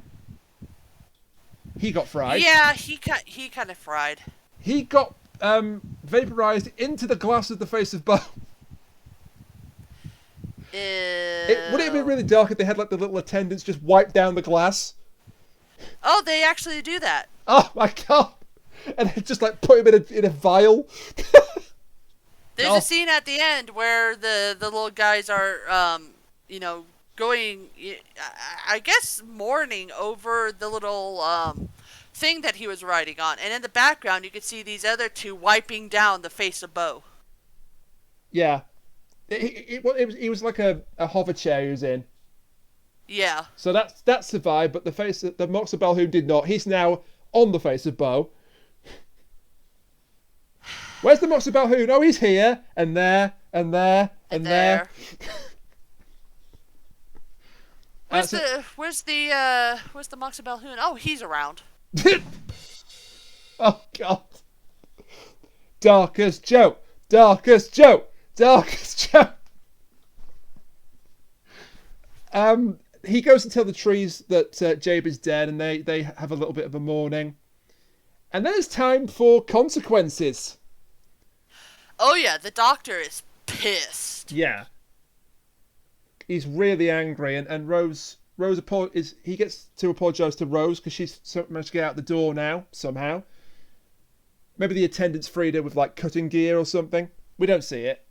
He got fried. Yeah, he kind of fried. He got vaporized into the glass of the face of Bo. Would it have been really dark if they had like the little attendants just wipe down the glass? Oh, they actually do that. Oh my god! And they just like put him in a vial. There's a scene at the end where the little guys are, going, I guess, mourning over the little thing that he was riding on. And in the background, you could see these other two wiping down the face of Bo. Yeah. He was like a hover chair he was in. Yeah. So that survived, but the Mox of Balhoun did not. He's now on the face of Bo. Where's the Mox of Balhoun? Oh, he's here, and there, and there, and there. Where's the Mox of Balhoun? Oh, he's around. Oh God! Darkest joke, darkest joke, darkest joke. He goes to tell the trees that Jabe is dead, and they have a little bit of a mourning. And then it's time for consequences. Oh yeah, the Doctor is pissed. Yeah. He's really angry, and Rose he gets to apologise to Rose because she's managed to get out the door now somehow. Maybe the attendants freed her with like cutting gear or something. We don't see it.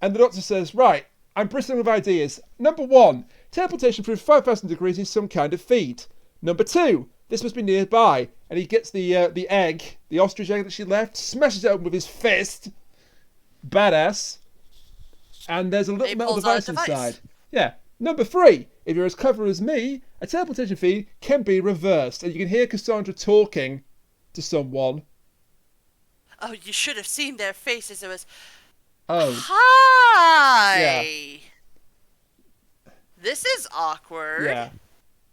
And the Doctor says, "Right, I'm bristling with ideas. Number 1, teleportation through 5,000 degrees is some kind of feat. Number 2, this must be nearby." And he gets the egg, the ostrich egg that she left, smashes it open with his fist. Badass. And there's a little metal device inside. Yeah. Number 3, if you're as clever as me, a teleportation feed can be reversed. And you can hear Cassandra talking to someone. Oh, you should have seen their faces. It was, Oh. hi! Yeah. This is awkward. Yeah.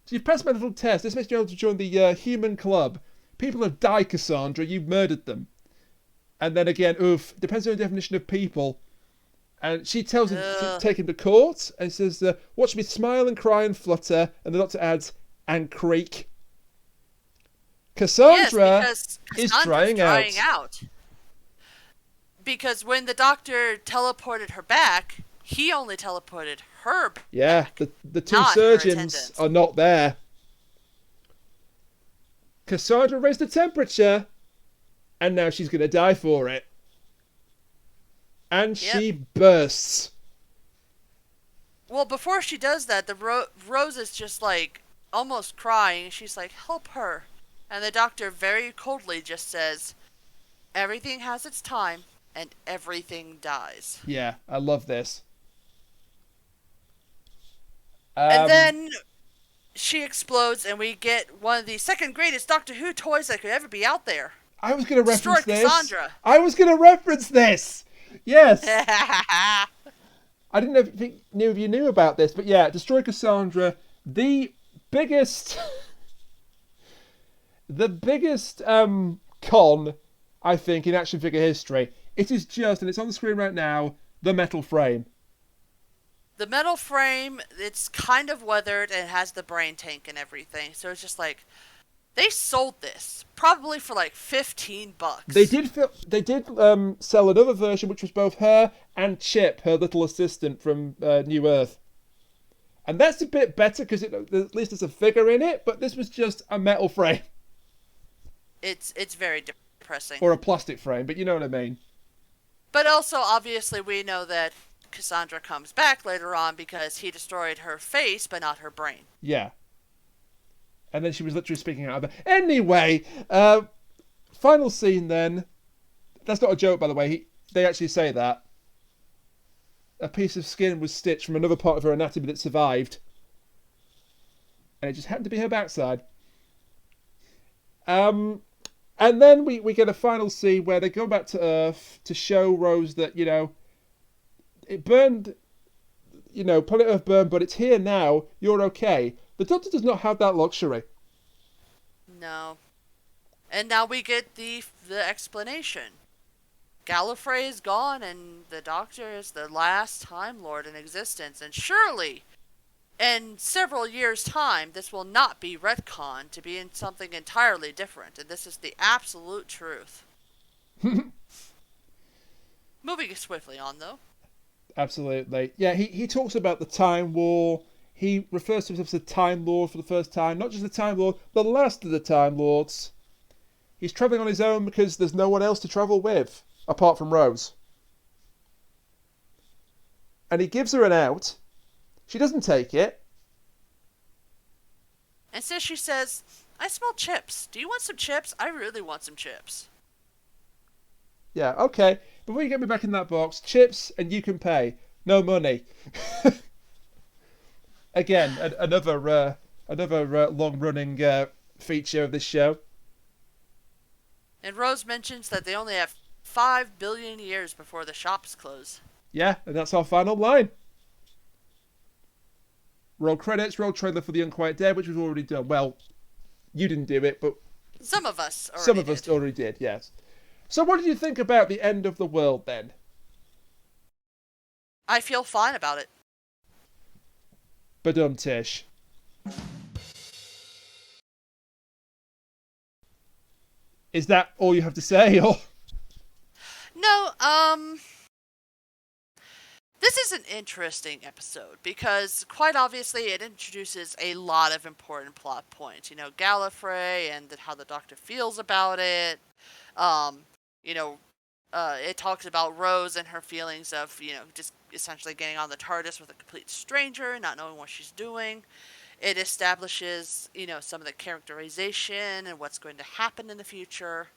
So you've passed my little test. This makes you able to join the human club. People have died, Cassandra. You've murdered them. And then again, oof, depends on your definition of people. And she tells him to take him to court and says, watch me smile and cry and flutter. And the Doctor adds, and creak. Cassandra is drying out. Because when the Doctor teleported her back, he only teleported her back. Yeah, the two surgeons are not there. Cassandra raised the temperature, and now she's going to die for it. And she bursts. Well, before she does that, the Rose is just like almost crying. She's like, help her. And the Doctor very coldly just says, everything has its time, and everything dies. Yeah, I love this. And then she explodes, and we get one of the second greatest Doctor Who toys that could ever be out there. I was going to reference this. Cassandra. I was going to reference this. Yes. I didn't know if you knew about this, but yeah, Destroy Cassandra, the biggest con, I think, in action figure history. It is just, and it's on the screen right now, the metal frame. The metal frame, it's kind of weathered and has the brain tank and everything. So it's just like, they sold this probably for like $15. They did sell another version, which was both her and Chip, her little assistant from New Earth. And that's a bit better because at least there's a figure in it, but this was just a metal frame. It's very depressing. Or a plastic frame, but you know what I mean. But also, obviously, we know that Cassandra comes back later on because he destroyed her face, but not her brain. Yeah. And then she was literally speaking out of it. Anyway, final scene then. That's not a joke, by the way. They actually say that. A piece of skin was stitched from another part of her anatomy that survived. And it just happened to be her backside. And then we get a final scene where they go back to Earth to show Rose that, it burned, planet Earth burned, but it's here now. You're okay. The Doctor does not have that luxury. No. And now we get the explanation. Gallifrey is gone, and the Doctor is the last Time Lord in existence. And surely, in several years' time, this will not be retconned to be in something entirely different. And this is the absolute truth. Moving swiftly on, though. Absolutely. Yeah, he talks about the Time War. He refers to himself as the Time Lord for the first time. Not just the Time Lord, the last of the Time Lords. He's travelling on his own because there's no one else to travel with, apart from Rose. And he gives her an out. She doesn't take it. And so she says, I smell chips. Do you want some chips? I really want some chips. Yeah, okay. Before you get me back in that box, chips and you can pay. No money. Again, another long-running feature of this show. And Rose mentions that they only have 5 billion years before the shops close. Yeah, and that's our final line. Roll credits, roll trailer for The Unquiet Dead, which we've already done. Well, you didn't do it, but some of us already did, yes. So what did you think about the end of the world, then? I feel fine about it. Badum-tish. Is that all you have to say, or...? No, this is an interesting episode because, quite obviously, it introduces a lot of important plot points. Gallifrey and how the Doctor feels about it. It talks about Rose and her feelings of, just essentially getting on the TARDIS with a complete stranger, not knowing what she's doing. It establishes, some of the characterization and what's going to happen in the future.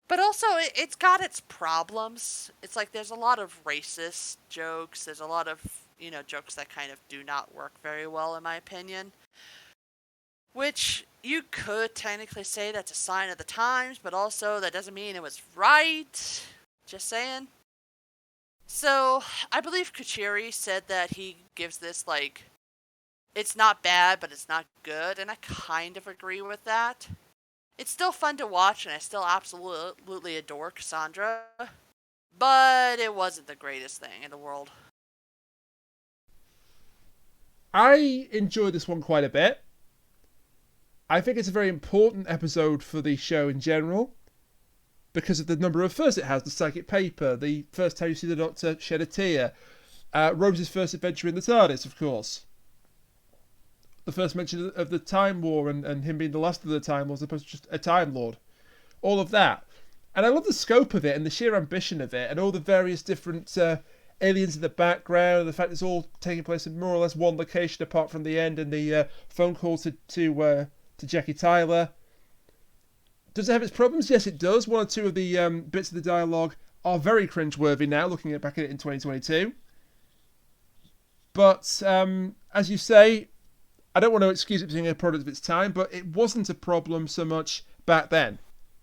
But also, it's got its problems. It's like there's a lot of racist jokes. There's a lot of, jokes that kind of do not work very well, in my opinion. Which you could technically say that's a sign of the times, but also that doesn't mean it was right. Just saying. So, I believe Kuchiri said that he gives this, it's not bad, but it's not good, and I kind of agree with that. It's still fun to watch, and I still absolutely adore Cassandra, but it wasn't the greatest thing in the world. I enjoyed this one quite a bit. I think it's a very important episode for the show in general, because of the number of firsts it has. The psychic paper, the first time you see the Doctor shed a tear, Rose's first adventure in the TARDIS, of course. The first mention of the Time War and him being the last of the Time Lords as opposed to just a Time Lord. All of that. And I love the scope of it and the sheer ambition of it and all the various different aliens in the background and the fact it's all taking place in more or less one location apart from the end and the phone call to Jackie Tyler. Does it have its problems? Yes, it does. One or two of the bits of the dialogue are very cringeworthy now, looking back at it in 2022. But, as you say, I don't want to excuse it being a product of its time, but it wasn't a problem so much back then,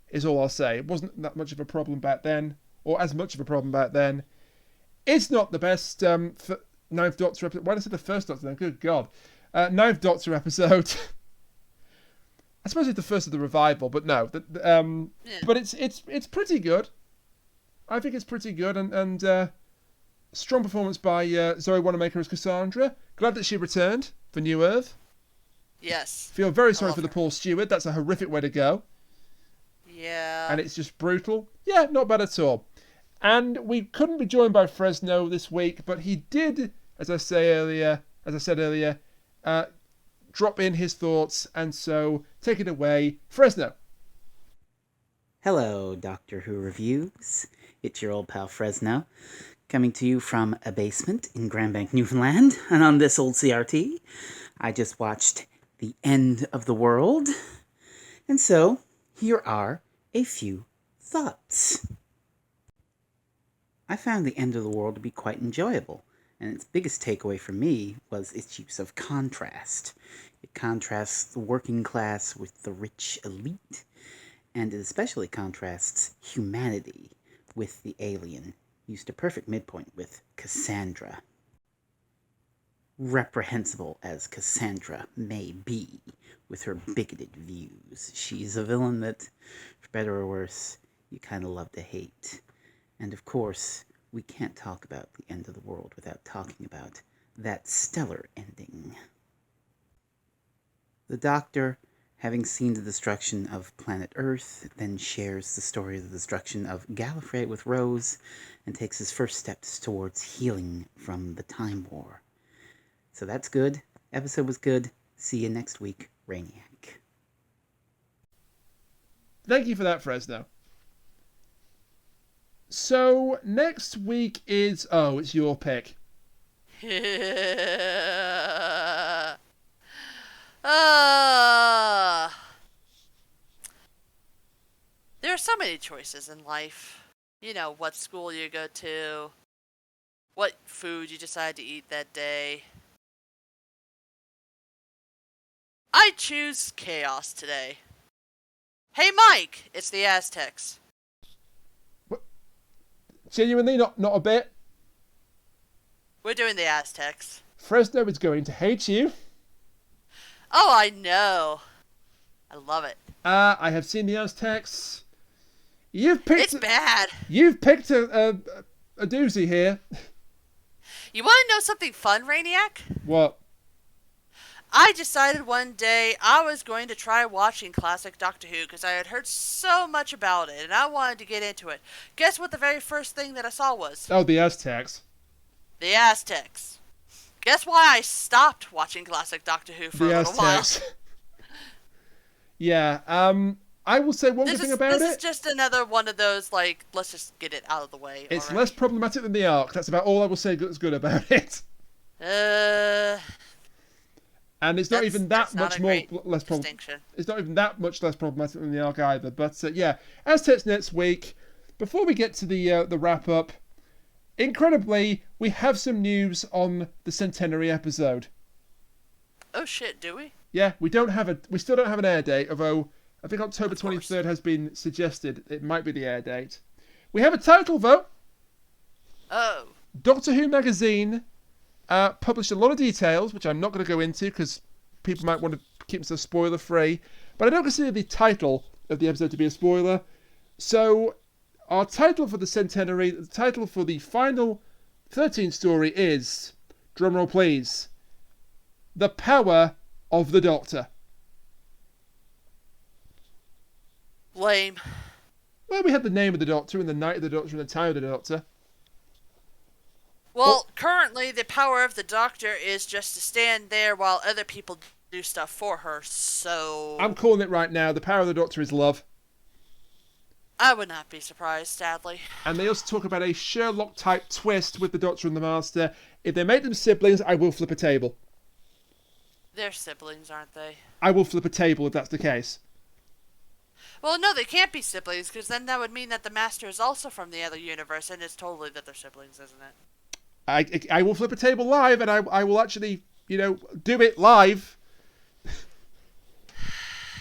is all I'll say. It wasn't that much of a problem back then, or as much of a problem back then. It's not the best Ninth Doctor episode. Why did I say the first Doctor then? Good God. Ninth Doctor episode. I suppose it's the first of the revival, but no. But it's pretty good. I think it's pretty good, and strong performance by Zoe Wanamaker as Cassandra. Glad that she returned for New Earth. Yes. Feel very sorry for the poor steward. That's a horrific way to go. Yeah. And it's just brutal. Yeah, not bad at all. And we couldn't be joined by Frezno this week, but he did, as I said earlier, drop in his thoughts, and so take it away, Frezno. Hello, Doctor Who Reviews. It's your old pal Frezno, coming to you from a basement in Grand Bank, Newfoundland. And on this old CRT, I just watched The End of the World. And so, here are a few thoughts. I found The End of the World to be quite enjoyable, and its biggest takeaway for me was its use of contrast. It contrasts the working class with the rich elite, and it especially contrasts humanity with the alien, used a perfect midpoint with Cassandra. Reprehensible as Cassandra may be, with her bigoted views, she's a villain that, for better or worse, you kind of love to hate. And of course, we can't talk about The End of the World without talking about that stellar ending. The Doctor, having seen the destruction of planet Earth, then shares the story of the destruction of Gallifrey with Rose, and takes his first steps towards healing from the Time War. So that's good. Episode was good. See you next week, Rainiac. Thank you for that, Frezno. So, next week is... Oh, it's your pick. There are so many choices in life. You know, what school you go to, what food you decide to eat that day. I choose chaos today. Hey Mike, it's the Aztecs. What? Genuinely, not a bit. We're doing the Aztecs. Frezno is going to hate you. Oh, I know. I love it. I have seen the Aztecs. It's bad. You've picked a doozy here. You want to know something fun, Rainiac? What? I decided one day I was going to try watching classic Doctor Who because I had heard so much about it and I wanted to get into it. Guess what the very first thing that I saw was? Oh, the Aztecs. The Aztecs. Guess why I stopped watching classic Doctor Who for a little while? Yeah, I will say one good thing about it. This is just another one of those, like, let's just get it out of the way. It's less problematic than the Ark. That's about all I will say that's good about it. And it's not even that much less problematic. It's not even that much less problematic than the Ark either. But yeah, Aztecs next week. Before we get to the wrap up, incredibly, we have some news on the centenary episode. Oh shit, do we? Yeah, we still don't have an air date, although I think October 23rd has been suggested. It might be the air date. We have a title though. Oh. Doctor Who magazine published a lot of details, which I'm not going to go into because people might want to keep themselves spoiler free. But I don't consider the title of the episode to be a spoiler. So our title for the centenary, the title for the final 13th story is, drumroll please, The Power of the Doctor. Lame. Well, we had the name of the Doctor and the night of the Doctor and the time of the Doctor. Well, currently the power of the Doctor is just to stand there while other people do stuff for her, so... I'm calling it right now. The power of the Doctor is love. I would not be surprised, sadly. And they also talk about a Sherlock-type twist with the Doctor and the Master. If they make them siblings, I will flip a table. They're siblings, aren't they? I will flip a table if that's the case. Well, no, they can't be siblings, because then that would mean that the Master is also from the other universe, and it's totally that they're siblings, isn't it? I will flip a table live, and I will actually, do it live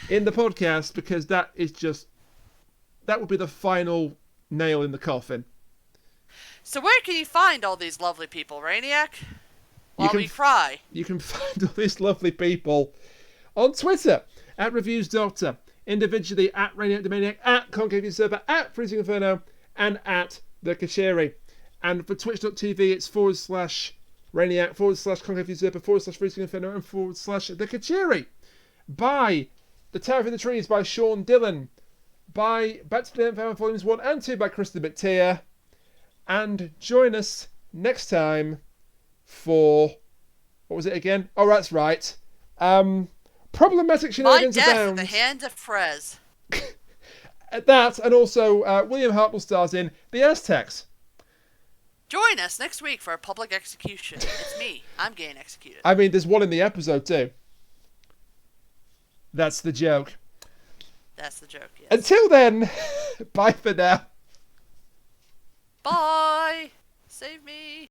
in the podcast, because that would be the final nail in the coffin. So where can you find all these lovely people, Rainiac? While we cry. You can find all these lovely people on Twitter, @ReviewsDoctor, individually @RainiacTheManiac, @ConclaveUsurper, @FreezingInferno, and @TheKashiri. And for twitch.tv, it's /Rainiac, /ConclaveUsurper, /FreezingInferno, and /TheKachiri. By The Tower in the Trees by Sean Dillon. By Back to the Nth Volumes 1 and 2 by Krista McTeer. And join us next time for... What was it again? Oh, that's right. Problematic shenanigans abound. My death at the hand of Frez. That, and also William Hartnell stars in The Aztecs. Join us next week for a public execution. It's me. I'm getting executed. I mean, there's one in the episode too. That's the joke. That's the joke, yes. Until then, bye for now. Bye! Save me!